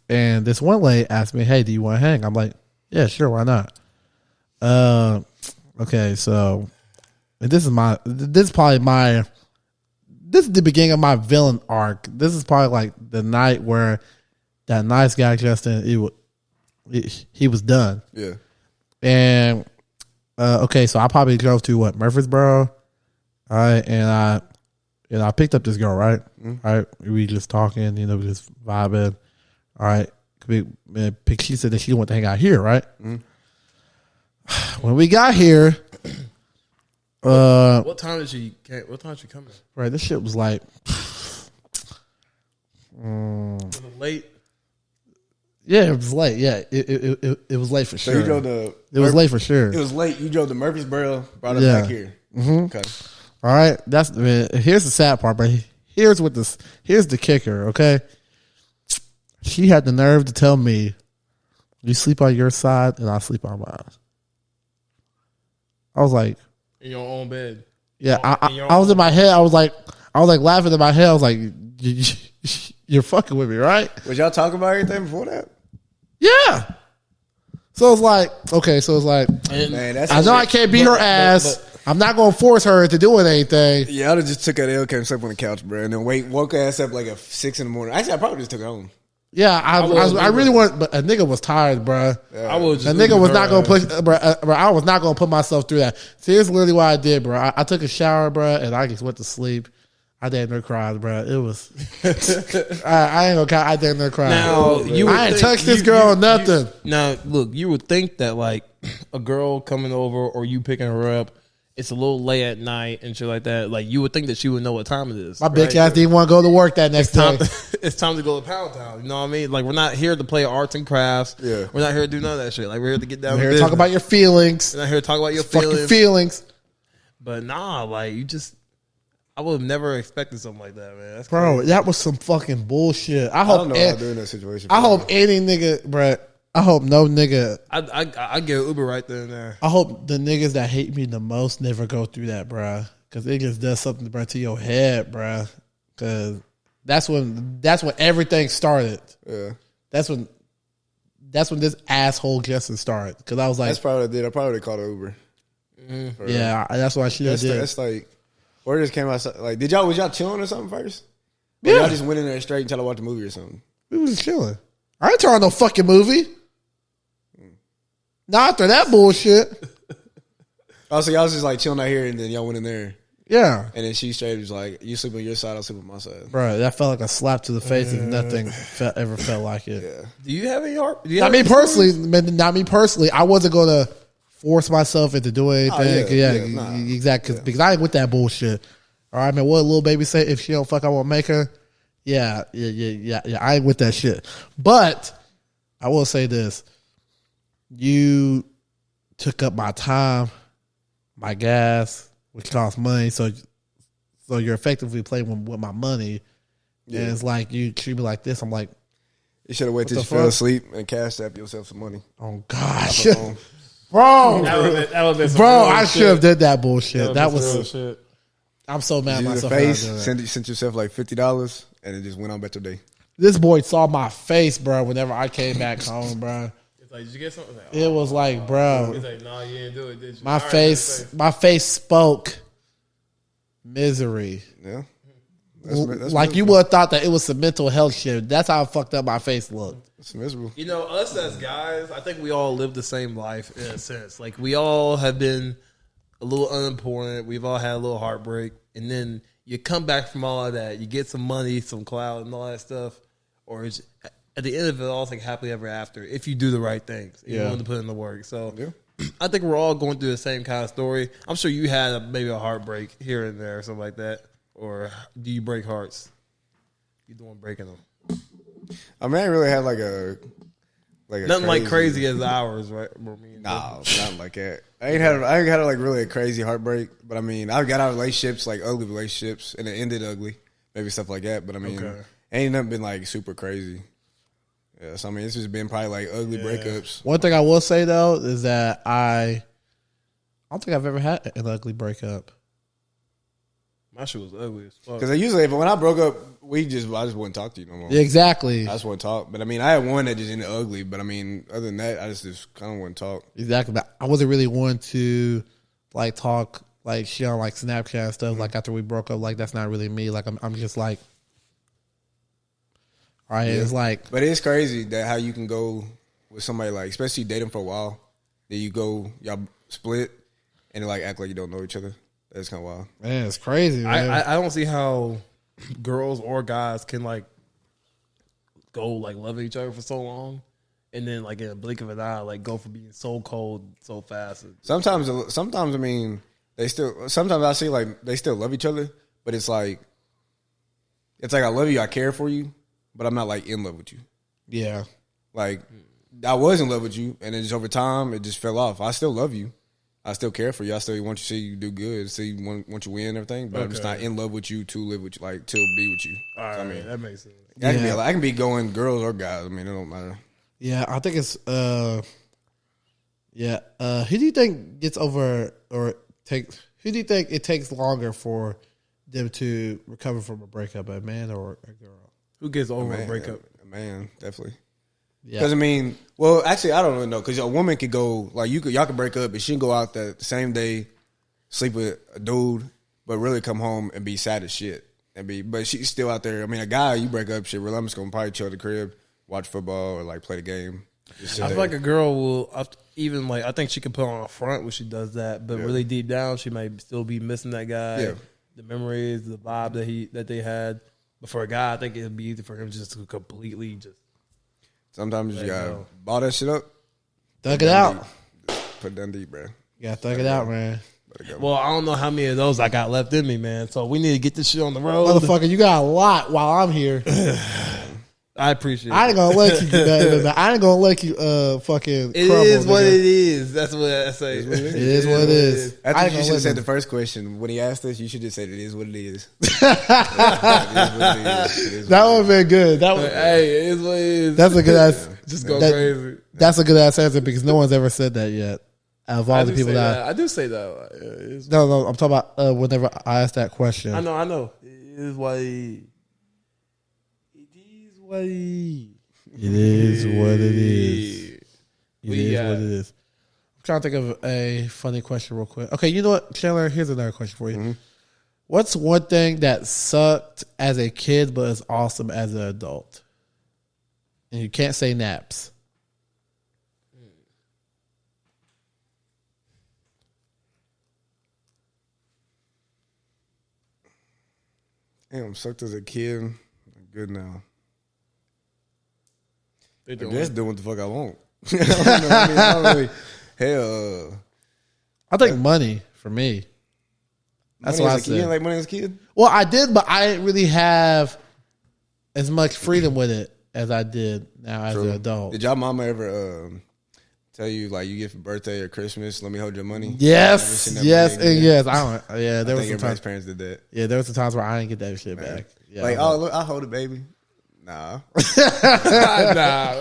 And this one lady asked me, "Hey, do you want to hang?" I'm like, "Yeah, sure, why not?" Okay, so this is the beginning of my villain arc. This is probably like the night where that nice guy Justin, he was done. Yeah. And okay, so I probably drove to Murfreesboro. All right, and And I picked up this girl, right? Right. We just talking, we just vibing. All right. She said that she wanted to hang out here, right? When we got here, what time did she come in? Right, this shit was like Was it late? Yeah, it was late. Yeah, it was late for sure. So you drove it was late for sure. It was late. You drove to Murfreesboro, brought us back here. Okay. All right, here's the sad part, but here's the kicker. Okay, she had the nerve to tell me, "You sleep on your side, and I sleep on mine." I was like, in your own bed. Yeah, I was in my head. I was like laughing in my head. I was like, "You're fucking with me, right?" Was y'all talking about everything before that? Yeah. So it's like, okay, Man, I know I can't beat her ass. I'm not going to force her into doing anything. Yeah, I'd have just took her L, came slept on the couch, bro, and then woke her ass up like at 6 in the morning. Actually, I probably just took her home. Yeah, I really want, but a nigga was tired, bro. Yeah. I was. A nigga was not going to push, bro. I was not going to put myself through that. See, here's literally what I did, bro. I took a shower, bro, and I just went to sleep. I damn near cried, bro. It was. I ain't gonna cry. I damn near cried. Now I ain't touched this girl or nothing. Now look, you would think that like a girl coming over or you picking her up, it's a little late at night and shit like that. Like you would think that she would know what time it is. My bitch ass didn't want to go to work that next day. It's time to go to Pound Town. You know what I mean? Like we're not here to play arts and crafts. Yeah, we're not here to do none of that shit. Like we're here to get down. We're here to talk about your feelings. We're not here to talk about your fucking feelings. But nah, like you just. I would have never expected something like that, man. That's bro, crazy. that was some fucking bullshit. I don't know how to do in that situation. I hope any nigga, bro. I hope no nigga. I get Uber right there and there. I hope the niggas that hate me the most never go through that, bro. Because it just does something, bro, to your head, bro. Because that's when everything started. Yeah. That's when this asshole Justin started. Because I was like, that's probably what I did. I probably called Uber. Yeah, that's what I should have did. That's like. Or just came outside. Like, was y'all chilling or something first? Or Yeah. y'all just went in there straight until I watched the movie or something? We was just chilling. I ain't turning no fucking movie. Not after that bullshit. Oh, so y'all was just like chilling out here and then y'all went in there. Yeah. And then she straight was like, you sleep on your side, I'll sleep on my side. Bro, that felt like a slap to the face and nothing ever felt like it. Yeah. Do you have any heart? Not me personally. I wasn't going to force myself into doing anything. Exactly. Because I ain't with that bullshit. All right, man. What little baby say? If she don't fuck, I won't make her. Yeah. I ain't with that shit. But I will say this: you took up my time, my gas, which costs money. So you're effectively playing with my money. Yeah. And it's like you treat me like this. I'm like, you should have waited till you fell asleep and cashed out yourself some money. Oh gosh. Bro, I should have did that bullshit. That was shit. I'm so mad at myself. Sent yourself like $50, and it just went on about your day. This boy saw my face, bro. Whenever I came back home, bro. It's like, did you get something? Like, it was like, bro. It's like, no, you didn't do it, did you? My face spoke misery. Yeah. That's like you would have thought that it was some mental health shit. That's how fucked up my face looked. It's miserable. You know, us as guys, I think we all live the same life in a sense. Like we all have been a little unimportant. We've all had a little heartbreak, and then you come back from all of that. You get some money, some clout, and all that stuff. Or at the end of it, all it's like happily ever after if you do the right things. You're willing to put in the work. So I think we're all going through the same kind of story. I'm sure you had maybe a heartbreak here and there or something like that. Or do you break hearts? You the one breaking them? I mean, I really had like a nothing like crazy as ours, right? No, not like that. I ain't had like really a crazy heartbreak, but I mean, I got out of relationships, like ugly relationships, and it ended ugly, maybe stuff like that. But I mean, ain't nothing been like super crazy. Yeah, so I mean, it's just been probably like ugly breakups. One thing I will say though is that I don't think I've ever had an ugly breakup. My shit was ugly as fuck. Because usually, when I broke up, I just wouldn't talk to you no more. Yeah, exactly. I just wouldn't talk. But I mean, I had one that just ended ugly. But I mean, other than that, I just kind of wouldn't talk. Exactly. But I wasn't really one to like talk like shit on like Snapchat and stuff. Like after we broke up, like that's not really me. Like I'm just like, all right. Yeah. It's like, but it's crazy that how you can go with somebody like, especially date them for a while, then y'all split, and they like act like you don't know each other. That's kind of wild. Man, it's crazy, man. I don't see how girls or guys can like go like loving each other for so long, and then like in a blink of an eye, like go from being so cold so fast. Sometimes I mean they still. Sometimes I see like they still love each other, but it's like I love you, I care for you, but I'm not like in love with you. Yeah. Like I was in love with you, and then just over time it just fell off. I still love you. I still care for you. I still want to see you do good, see you want you win and everything. But I'm just not in love with you to live with you, like to be with you. All right, So, I mean, that makes sense. I can be going girls or guys. I mean, it don't matter. Yeah, I think it's who do you think gets over or takes? Who do you think it takes longer for them to recover from a breakup, a man or a girl? Who gets over a breakup? A man, definitely. Yeah, Because I mean, well, actually, I don't really know. Because a woman could go like y'all could break up, and she can go out the same day, sleep with a dude, but really come home and be sad as shit. But she's still out there. I mean, a guy, you break up, shit. Really, I'm just gonna probably chill at the crib, watch football, or like play the game. I feel like a girl will even like I think she can put on a front when she does that, but really deep down she might still be missing that guy, the memories, the vibe that they had. But for a guy, I think it'd be easy for him just to completely just. Sometimes you gotta ball that shit up, thug it out, put it down deep, bro. You gotta thug it out, man. Well, I don't know how many of those I got left in me, man. So we need to get this shit on the road. Motherfucker, you got a lot while I'm here. I appreciate it. I ain't gonna let you do that. I ain't gonna let you fucking It crumble, is what nigga. it is. That's what I say. It is what it is. I think you should have said the first question. When he asked us, you should have said it is what it is. That would have been good. Hey, it is what it is. That's a good ass. Just go crazy. That's a good ass answer because no one's ever said that yet. Out of all the people that I do say that. It is, no, I'm talking about whenever I asked that question. I know. It is what it is. It is what it is. It is what it is. I'm trying to think of a funny question real quick. Okay, you know what, Chandler? Here's another question for you. Mm-hmm. What's one thing that sucked as a kid but is awesome as an adult? And you can't say naps. Damn, sucked as a kid. I'm good now. I guess doing what the fuck I want. I don't really. Hell, I think money for me. That's what I said. You didn't like money as a kid? Well, I did, but I didn't really have as much freedom with it as I did now as an adult. Did y'all mama ever tell you like you get for birthday or Christmas, let me hold your money? Yes, yes, and yes. I don't. Yeah, there was some everybody's times. parents did that. Yeah, there was some times where I didn't get that shit back. Yeah, like, oh, look, I'll hold it, baby. Nah. Nah.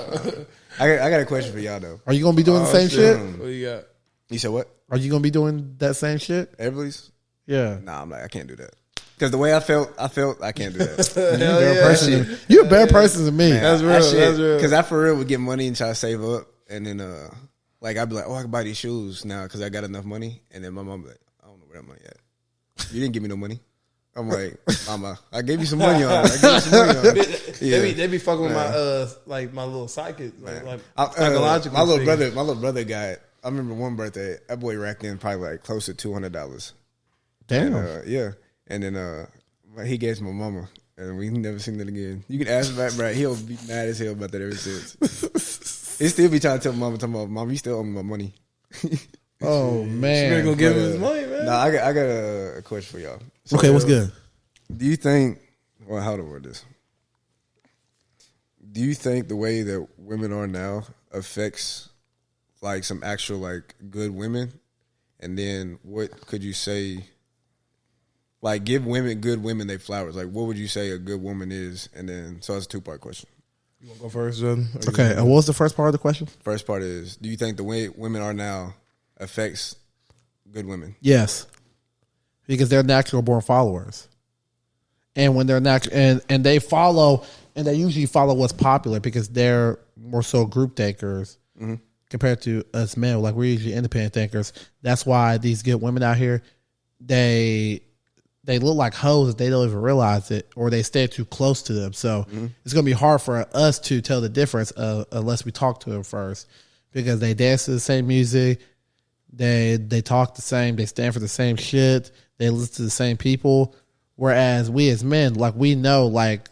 I got a question for y'all though. Are you gonna be doing the same shit? What you got? You said what? Are you gonna be doing that same shit? Everly's? Yeah. Nah, I'm like, I can't do that. Because the way I felt I can't do that. You're a better person than me. Man, That's real. That's real. Because I for real would get money and try to save up, and then like I'd be like, oh, I can buy these shoes now because I got enough money, and then my mom be like, I don't know where that money at. You didn't give me no money. I'm like, Mama, I gave you some money on it. They be fucking with my like my little psychic, like psychological. My little brother got. I remember one birthday, that boy racked in probably like close to $200. Damn. And, yeah, and then he gave it to my mama, and we never seen it again. You can ask him, right? He'll be mad as hell about that ever since. He still be trying to tell mama, Mom, you still owe me my money. Oh man, you better go give him his money, man. Nah, I got a question for y'all. So, okay, what's good? Do you think? Well, how to word this? Do you think the way that women are now affects like some actual like good women? And then what could you say? Like, give good women their flowers. Like, what would you say a good woman is? And then, so it's a 2-part question. You want to go first, Jen? Okay, what was the first part of the question? First part is, do you think the way women are now affects good women? Yes, because they're natural born followers, and when they're natural and they follow, and they usually follow what's popular because they're more so group thinkers compared to us men. Like, we're usually independent thinkers. That's why these good women out here, they look like hoes. They don't even realize it, or they stay too close to them. So it's going to be hard for us to tell the difference unless we talk to them first, because they dance to the same music, they talk the same, they stand for the same shit, They listen to the same people. Whereas we as men, like we know, like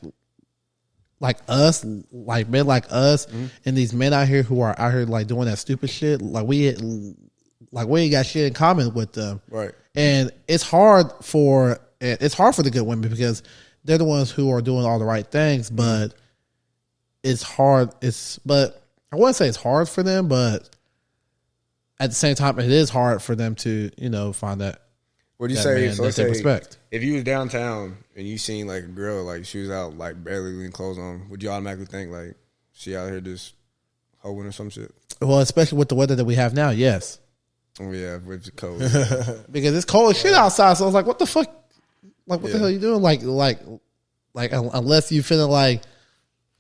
us, like men like us, and these men out here who are out here like doing that stupid shit, like we ain't got shit in common with them, right? And it's hard for the good women because they're the ones who are doing all the right things, but it's hard. But I wouldn't say it's hard for them, but at the same time, it is hard for them to find that. What do you say? So let's say respect. If you was downtown and you seen like a girl, like she was out like barely leaving clothes on, would you automatically think like she out here just hoeing or some shit? Well, especially with the weather that we have now, yes. Oh yeah, with the cold. Because it's cold as shit outside. So I was like, what the fuck? Like, what the hell are you doing? Like unless you finna like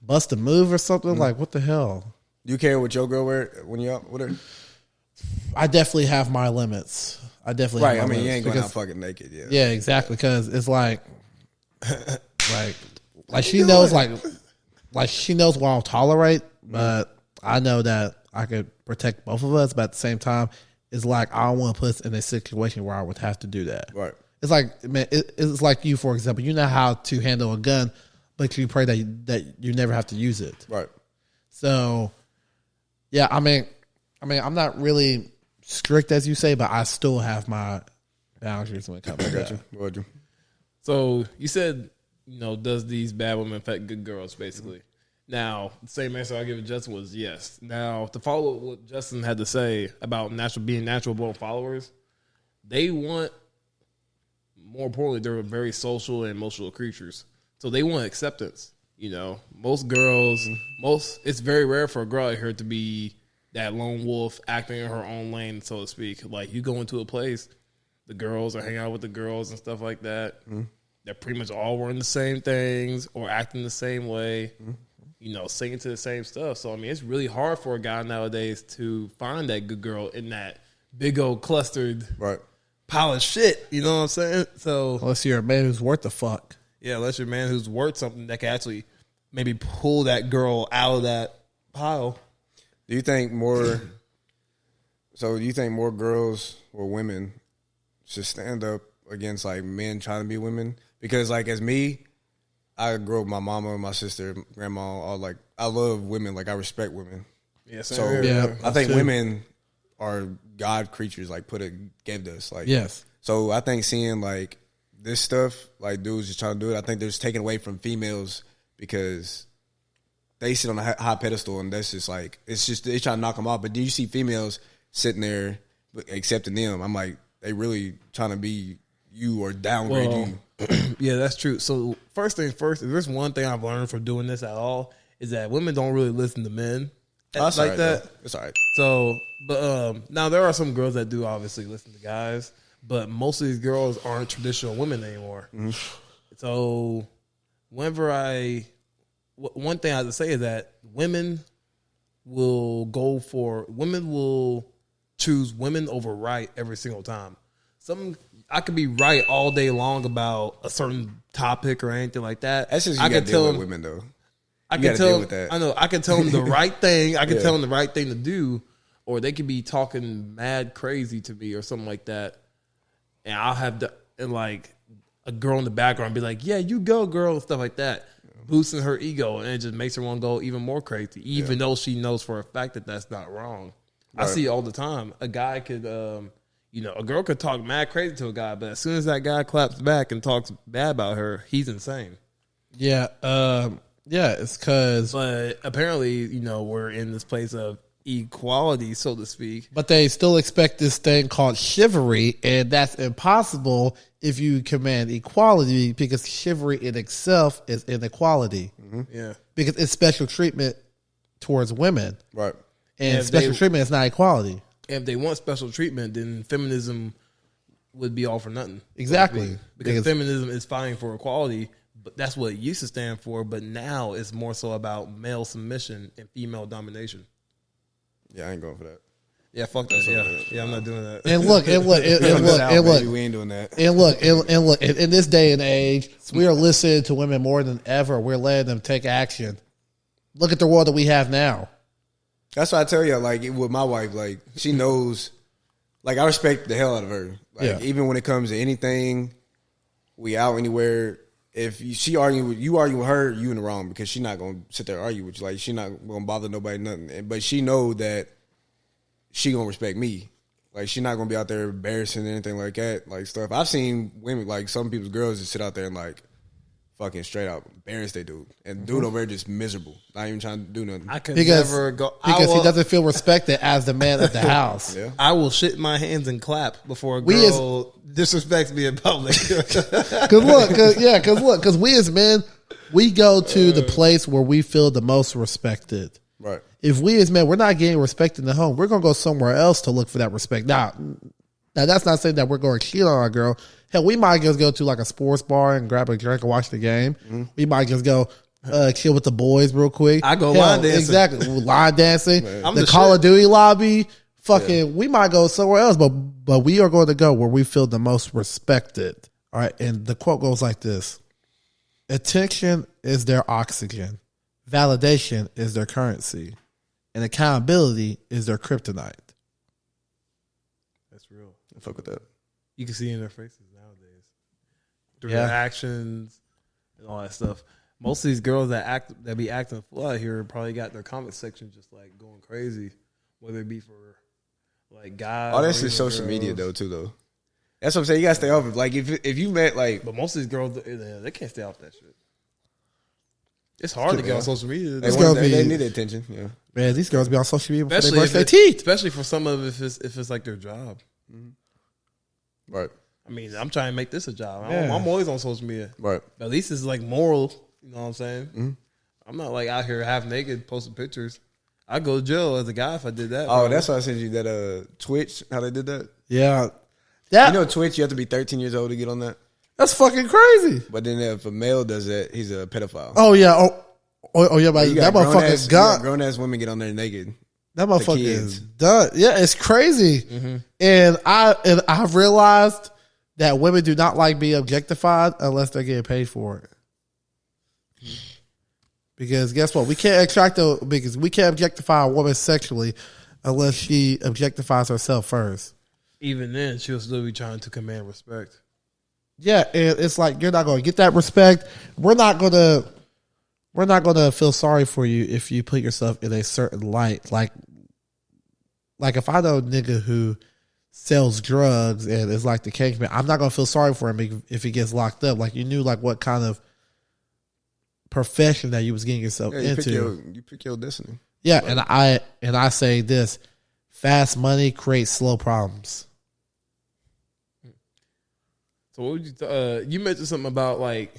bust a move or something, like what the hell? You care what your girl wear when you out with her? I definitely have my limits. I definitely right. Have my you limits ain't going out fucking naked. Yeah. Yeah, exactly. Because it's like she knows she knows what I'll tolerate, but I know that I could protect both of us. But at the same time, it's like I don't want to put us in a situation where I would have to do that. Right. It's like, man, it's like you, for example. You know how to handle a gun, but you pray that you never have to use it. Right. So, yeah, I mean, I'm not really strict as you say, but I still have my boundaries when it comes to that. Roger. So you said, does these bad women affect good girls, basically? Now, the same answer I give Justin was yes. Now, to follow what Justin had to say about being natural born followers, they want, more importantly, they're very social and emotional creatures. So they want acceptance. Most girls, it's very rare for a girl out here to be that lone wolf acting in her own lane, so to speak. Like, you go into a place, the girls are hanging out with the girls and stuff like that. They're pretty much all wearing the same things or acting the same way, singing to the same stuff. So, I mean, it's really hard for a guy nowadays to find that good girl in that big old clustered pile of shit. You know what I'm saying? So, unless you're a man who's worth the fuck. Yeah, unless you're a man who's worth something that can actually maybe pull that girl out of that pile. Do you think more girls or women should stand up against like men trying to be women? Because like as me, I grew up with my mama, my sister, grandma, all like I love women, like I respect women. Yes, so I think women are God creatures, like gave us. Like yes. So I think seeing like this stuff, like dudes just trying to do it, I think they're just taking away from females because they sit on a high pedestal, and that's just like it's just they try to knock them off. But do you see females sitting there accepting them? I'm like, they really trying to be you or downgrade you. Yeah, that's true. So first things first, if there's one thing I've learned from doing this at all, is that women don't really listen to men that's like right, that. Though. It's all right. So, but now there are some girls that do obviously listen to guys, but most of these girls aren't traditional women anymore. So one thing I have to say is that women will choose women over right every single time. I could be right all day long about a certain topic or anything like that. That's just I can tell with women though. I can tell them. I know. I can tell them the right thing. I can tell them the right thing to do, or they could be talking mad crazy to me or something like that, and I'll have like a girl in the background be like, "Yeah, you go, girl," and stuff like that. Boosting her ego, and it just makes her want to go even more crazy, even though she knows for a fact that that's not wrong. Right. I see it all the time. A guy could, a girl could talk mad crazy to a guy, but as soon as that guy claps back and talks bad about her, he's insane. Yeah, it's because. But apparently, we're in this place of equality, so to speak. But they still expect this thing called chivalry, and that's impossible if you command equality, because chivalry in itself is inequality. Yeah, because it's special treatment towards women, right? And special treatment is not equality. If they want special treatment, then feminism would be all for nothing. Exactly, because feminism is fighting for equality, but that's what it used to stand for. But now it's more so about male submission and female domination. Yeah, I ain't going for that. Yeah, fuck that. Yeah, I'm not doing that. And look, we ain't doing that. And look, in this day and age, we are listening to women more than ever. We're letting them take action. Look at the world that we have now. That's why I tell you, like with my wife, like she knows like I respect the hell out of her. Like even when it comes to anything, we out anywhere. If she arguing with her, you in the wrong because she not gonna sit there and argue with you. Like she not gonna bother nobody nothing. But she know that she gonna respect me. Like she not gonna be out there embarrassing or anything like that. Like stuff. I've seen women like some people's girls just sit out there and like fucking straight out embarrass they dude. And dude over there just miserable. Not even trying to do nothing. I could never go because he doesn't feel respected as the man of the house. Yeah. I will shit my hands and clap before a girl disrespects me in public. Because we as men, we go to the place where we feel the most respected. Right. If we as men, we're not getting respect in the home, we're gonna go somewhere else to look for that respect. Now that's not saying that we're going to cheat on our girl. Hell, we might just go to like a sports bar and grab a drink and watch the game. Mm-hmm. We might just go chill with the boys real quick. I go line dancing. Exactly. Line dancing. I'm the Call of Duty lobby. We might go somewhere else, but we are going to go where we feel the most respected. All right. And the quote goes like this. Attention is their oxygen. Validation is their currency. And accountability is their kryptonite. That's real. I fuck with that. You can see in their faces nowadays through their actions and all that stuff. Most of these girls that be acting full out here probably got their comment section just like going crazy, whether it be for like guys. Oh, that's just social media though too though. That's what I'm saying. You gotta stay off it. Like if you met like, but most of these girls they can't stay off that shit. It's hard to get on social media. They need attention. Yeah, man, these girls be on social media before they brush their teeth. Especially for some of it, if it's like their job. Mm-hmm. Right. I mean, I'm trying to make this a job. I'm always on social media. Right. But at least it's like moral. You know what I'm saying? Mm-hmm. I'm not like out here half naked posting pictures. I'd go to jail as a guy if I did that. Oh, that's why I sent you that Twitch, how they did that. Yeah. You know Twitch, you have to be 13 years old to get on that. That's fucking crazy. But then if a male does that, he's a pedophile. Oh, yeah. Oh yeah, but that motherfucker's gone. Grown ass women get on there naked. That motherfucker is done. Yeah, it's crazy. Mm-hmm. And I've realized that women do not like being objectified unless they're getting paid for it. Because guess what? We can't objectify a woman sexually unless she objectifies herself first. Even then, she'll still be trying to command respect. Yeah, and it's like you're not going to get that respect. We're not going to feel sorry for you if you put yourself in a certain light. Like if I know a nigga who sells drugs and is like the kingpin, I'm not going to feel sorry for him if he gets locked up. Like you knew like what kind of profession that you was getting yourself into. You pick your destiny. Yeah, and I say this: fast money creates slow problems. So what would you mentioned something about like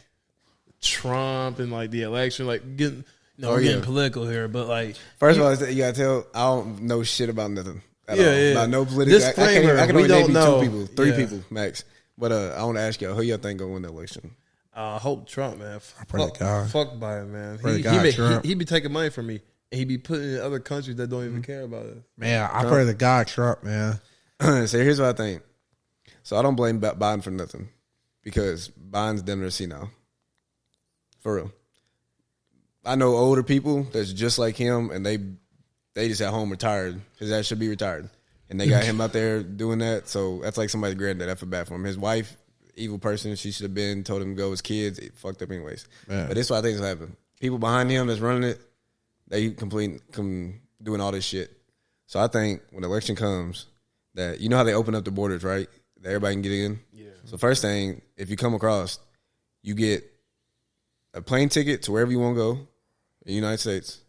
Trump and like the election, like getting getting political here, but like first of all, you gotta tell I don't know shit about nothing at all. About no political. Disclaimer, I can only name you 2 people, 3 people max. But I want to ask y'all, who y'all think gonna win the election? I hope Trump, man. Pray to God. Fuck Biden, man. He be taking money from me, and he be putting it in other countries that don't even care about it. Man, I pray to God, Trump, man. So here's what I think. So I don't blame Biden for nothing because Biden's damn near senile. For real. I know older people that's just like him, and they just at home retired. His ass should be retired. And they got him out there doing that. So that's like somebody's granddad. I feel bad for him. His wife, evil person, she should have been, told him to go. His kids, it fucked up anyways. Man. But this is what I think is happening. People behind him that's running it, they doing all this shit. So I think when the election comes, that you know how they open up the borders, right? That everybody can get in. Yeah. So first thing, if you come across, you get a plane ticket to wherever you want to go in the United States.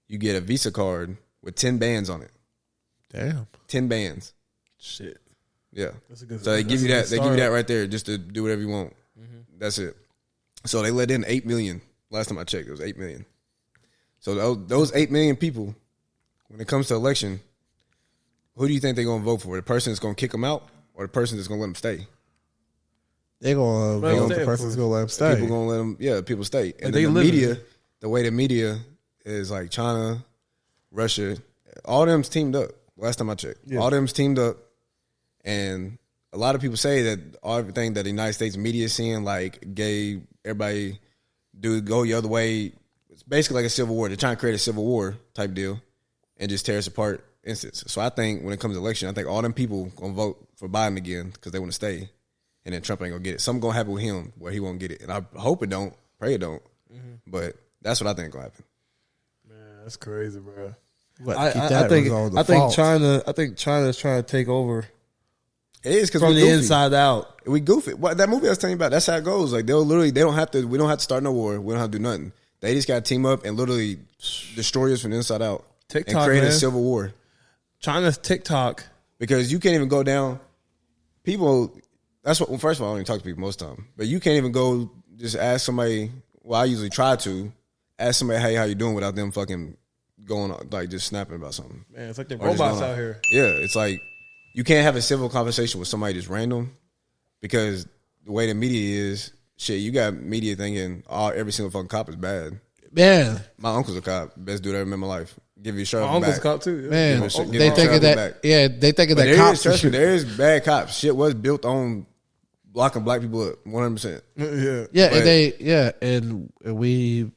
You get a Visa card with 10 bands on it. Damn. 10 bands. Shit. Yeah. That's a good. So they give you that. They give you that right there just to do whatever you want. Mm-hmm. That's it. So they let in 8 million. Last time I checked, it was 8 million. So those 8 million people, when it comes to election, who do you think they're going to vote for? The person that's going to kick them out, or the person that's going to let them stay? They're going to vote the person that's going to let them stay. People going to let them. Yeah, people stay. And then the media, the way the media is like China, Russia, all them's teamed up. Last time I checked, all them's teamed up, and a lot of people say that everything that the United States media is seeing, like gay, everybody go the other way. It's basically like a civil war. They're trying to create a civil war type deal and just tear us apart instance. So I think when it comes to election, I think all them people gonna vote for Biden again because they want to stay, and then Trump ain't gonna get it. Something gonna happen with him where he won't get it, and I hope it don't, pray it don't. But that's what I think gonna happen. Man, that's crazy, bro. I think China's trying to take over. It is because from we the goofy. inside out. We goofy. What that movie I was telling you about? That's how it goes. Like we don't have to start no war. We don't have to do nothing. They just got to team up and literally destroy us from the inside out TikTok, and create man. a civil war. China's TikTok. Because you can't even go down. People, that's what. Well, first of all, I don't even talk to people most of the time. But you can't even go just ask somebody. Well, I usually try to ask somebody, "Hey, how you doing?" without them fucking going like just snapping about something. Man, it's like the Or just robots going out here. Yeah, it's like you can't have a civil conversation with somebody just random because the way the media is, shit, you got media thinking every single fucking cop is bad. Man, My uncle's a cop, best dude I ever met in my life. Give you a shirt. My uncle's a cop too. Yeah. man, Give it- give they it think a of shot that. back. Yeah, they think of But that cops. trust me, there is bad cops. Shit was built on blocking black people up 100%. Yeah, But- and we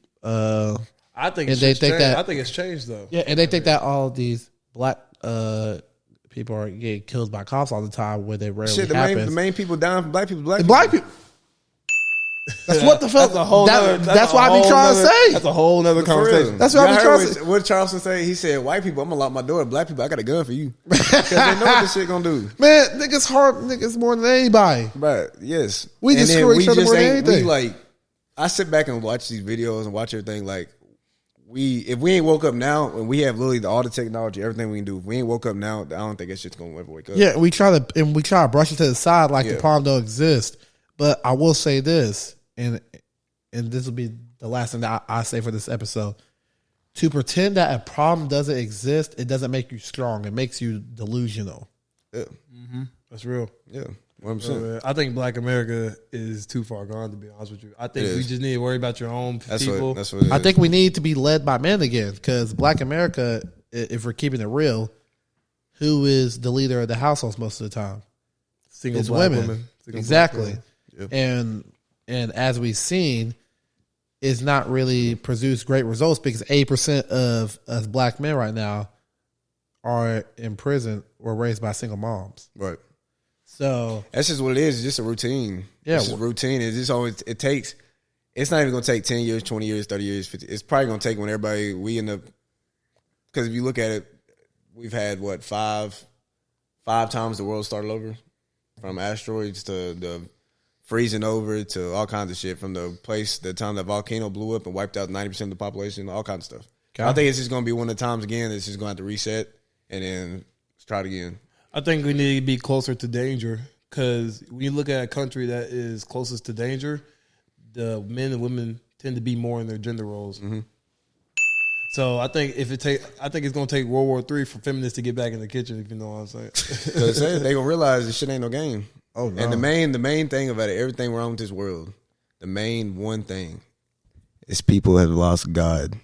I think And they think that- I think it's changed though. yeah, and they think that all these black people are getting killed by cops all the time when they rarely Shit, the happens. main people down from black people, The black people. That's what the fuck. That's a whole. That's what I be trying to say. That's a whole nother For real. conversation. That's what I be Y'all trying heard to say. what did Charleston say? He said, white people, I'm going to lock my door. Black people, I got a gun for you. Because they know what this shit going to do. Man, niggas hard niggas more than anybody. But yes. We just And then screw each other more than ain't- we anything. like, I sit back and watch these videos and watch everything like, if we ain't woke up now and we have literally all the technology, everything we can do, if we ain't woke up now, I don't think that shit's going to ever wake up. Yeah, we try to brush it to the side like the Yeah. problem don't exist. But I will say this, and this will be the last thing that I say for this episode. To pretend that a problem doesn't exist, it doesn't make you strong. It makes you delusional. Yeah. That's real. Yeah. 100%. I think Black America is too far gone, to be honest with you. I think It we is. just need to worry about your own That's people. what it is. I think we need to be led by men again because Black America, if we're keeping it real, who is the leader of the households most of the time? Single It's black women. women. Single Exactly. Yep. And as we've seen, it's not really produced great results because 8% of us black men right now are in prison or raised by single moms. Right. So That's just what it is. It's just a routine. Yeah. It's just routine. It's just always, it takes, it's not even going to take 10 years, 20 years, 30 years, 50. It's probably going to take when everybody, we end up, because if you look at it, we've had what, five times the world started over? From asteroids to the freezing over to all kinds of shit. From the time that volcano blew up and wiped out 90% of the population, all kinds of stuff. Okay. I think it's just going to be one of the times again, it's just going to have to reset and then let's try it again. I think we need to be closer to danger because when you look at a country that is closest to danger, the men and women tend to be more in their gender roles. Mm-hmm. So I think I think it's gonna take World War III for feminists to get back in the kitchen. If you know what I'm saying. Because they gonna realize this shit ain't no game. Oh, no. And the main thing about it, everything wrong with this world, the main one thing is people have lost God.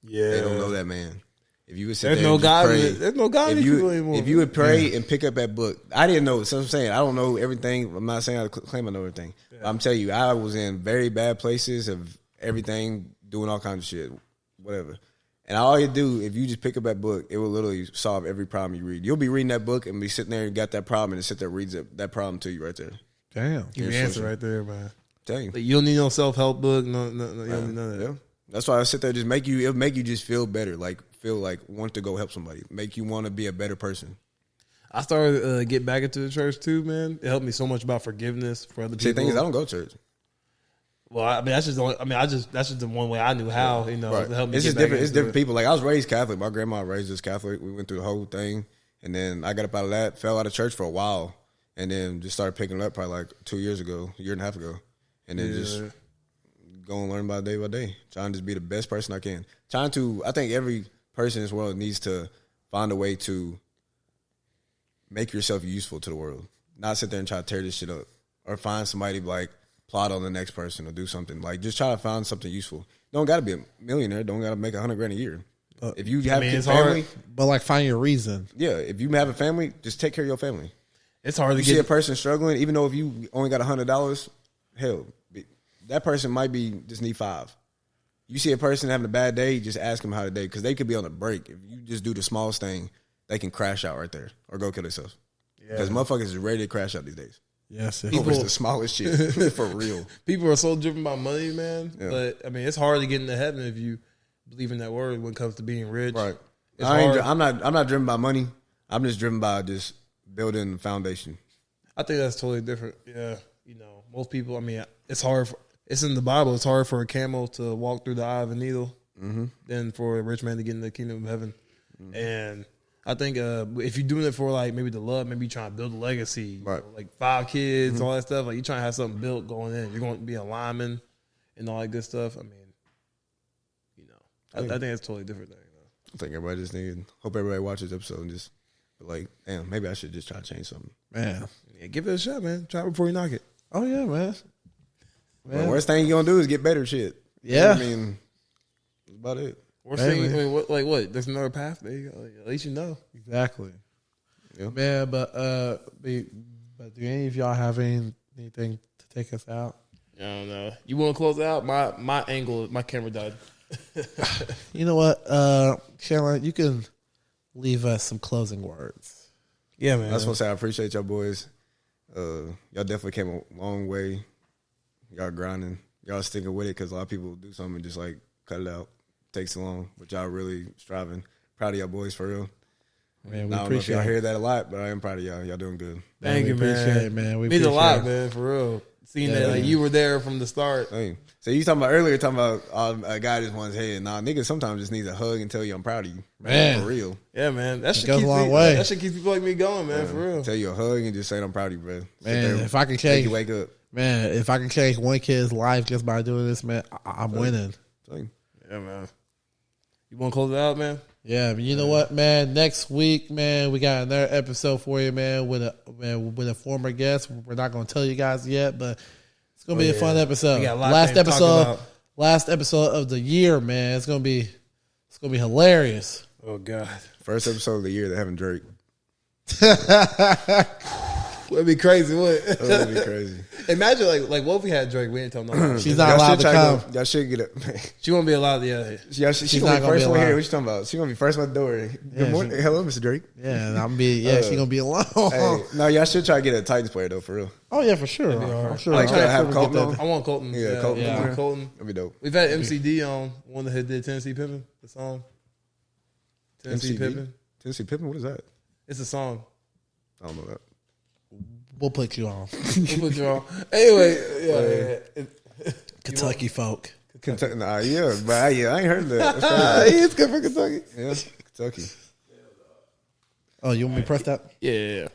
Yeah, They don't know that, man. If you would sit There's there no and just God. pray, There's no God in people anymore. if you would pray and pick up that book, I didn't know. So I'm saying I don't know everything. I'm not saying I claim I know everything. Yeah. I'm telling you, I was in very bad places of everything, doing all kinds of shit, whatever. And all you do, if you just pick up that book, it will literally solve every problem you read. You'll be reading that book and be sitting there and got that problem and sit there and reads that problem to you right there. damn. Give you the answer right there, man. Tell you. Like, you don't need no self help book. No, you don't need none of that. Yeah. That's why I sit there, it'll make you just feel better, like feel like want to go help somebody, make you want to be a better person. I started to get back into the church too, man. It helped me so much about forgiveness for other See, people. the thing is, I don't go to church. Well, I mean, that's just the only, that's just the one way I knew how. You know, Right. to help me. It's get just back different. It's into different it. people. Like I was raised Catholic. My grandma raised us Catholic. We went through the whole thing, and then I got up out of that, fell out of church for a while, and then just started picking it up probably like 2 years ago, a year and a half ago, and then just go and learn by day, trying to just be the best person I can. I think every person in this world needs to find a way to make yourself useful to the world. Not sit there and try to tear this shit up, or find somebody like plot on the next person or do something. Like just try to find something useful. Don't got to be a millionaire. Don't got to make $100,000 a year. If you have a it's family, hard. But like finding a reason. yeah. If you have a family, just take care of your family. It's hard to You see a get. person struggling, even though if you only got $100, hell, that person might be just need $5. You see a person having a bad day, just ask them how the day, because they could be on a break. If you just do the smallest thing, they can crash out right there or go kill themselves. Because motherfuckers is ready to crash out these days. Yes, Over the smallest shit. For real. People are so driven by money, man. Yeah. But I mean, it's hard to get into heaven if you believe in that word when it comes to being rich. Right. I'm not driven by money. I'm just driven by just building the foundation. I think that's totally different. Yeah. You know, most people, I mean, it's hard. It's in the Bible. It's hard for a camel to walk through the eye of a needle than for a rich man to get in the kingdom of heaven. And I think if you're doing it for like maybe the love, maybe you're trying to build a legacy, right? Like 5 kids, all that stuff. Like you're trying to have something built going in. You're going to be a lineman and all that good stuff. I mean, you know, I think it's a totally different thing. I think everybody just hope everybody watches this episode and just be like, damn, maybe I should just try to change something. Man, yeah, give it a shot, man. Try it before you knock it. Oh yeah, man. The worst thing you're gonna do is get better shit. Yeah, I mean, that's about it. Worst thing, I mean, what? There's another path. There you go. At least you know. Exactly. Yeah. Man, but do any of y'all have anything to take us out? I don't know. You want to close out? My angle, my camera died. You know what, Caroline, you can leave us some closing words. Yeah, man. I just want to say I appreciate y'all boys. Y'all definitely came a long way. Y'all grinding. Y'all sticking with it because a lot of people do something and just like cut it out. Takes so long, but y'all really striving. Proud of y'all boys for real. Man, we I don't know if y'all hear that a lot, but I am proud of y'all. Y'all doing good. Thank you, man. Appreciate it, man. We means a lot, man, for real. Seeing that like you were there from the start. Hey. So you talking about earlier, a guy just wants head. Nah, niggas sometimes just needs a hug and tell you I'm proud of you. Man. For real. Yeah, man. That should goes keep a long way. That should keep people like me going, man, for real. Tell you a hug and just say I'm proud of you, bro. Man, if I can change, you wake up. Man, if I can change one kid's life just by doing this, man, I'm winning. Yeah, man. You want to close it out, man? Yeah, but you know what, man? Next week, man, we got another episode for you, man, with a former guest. We're not going to tell you guys yet, but it's going to be a fun episode. Last episode of the year, man. It's going to be hilarious. Oh God. First episode of the year that having Drake. That'd be crazy, wouldn't it? That'd be crazy. Imagine like what if we had Drake? We didn't tell no. She's not allowed to come. Y'all should get it. She won't be allowed. Yeah. She's gonna be first one here. What you talking about? She's gonna be first one at the door. Good morning. Hello, Mr. Drake. Yeah, and I'm be. Yeah, she's gonna be alone. Hey, no, y'all should try to get a Titans player though, for real. Oh yeah, for sure. I'm sure. Like try to have Colton on. I want Colton. Yeah, Colton. I want Colton. That'd be dope. We've had MCD on one that did Tennessee Pippin, the song. Tennessee Pippin. Tennessee Pippin. What is that? It's a song. I don't know that. We'll put you on. Anyway, yeah. Kentucky folk. Kentucky, yeah, but I ain't heard that. It's good for Kentucky. Yeah, Kentucky. Oh, you want me to press that? Yeah.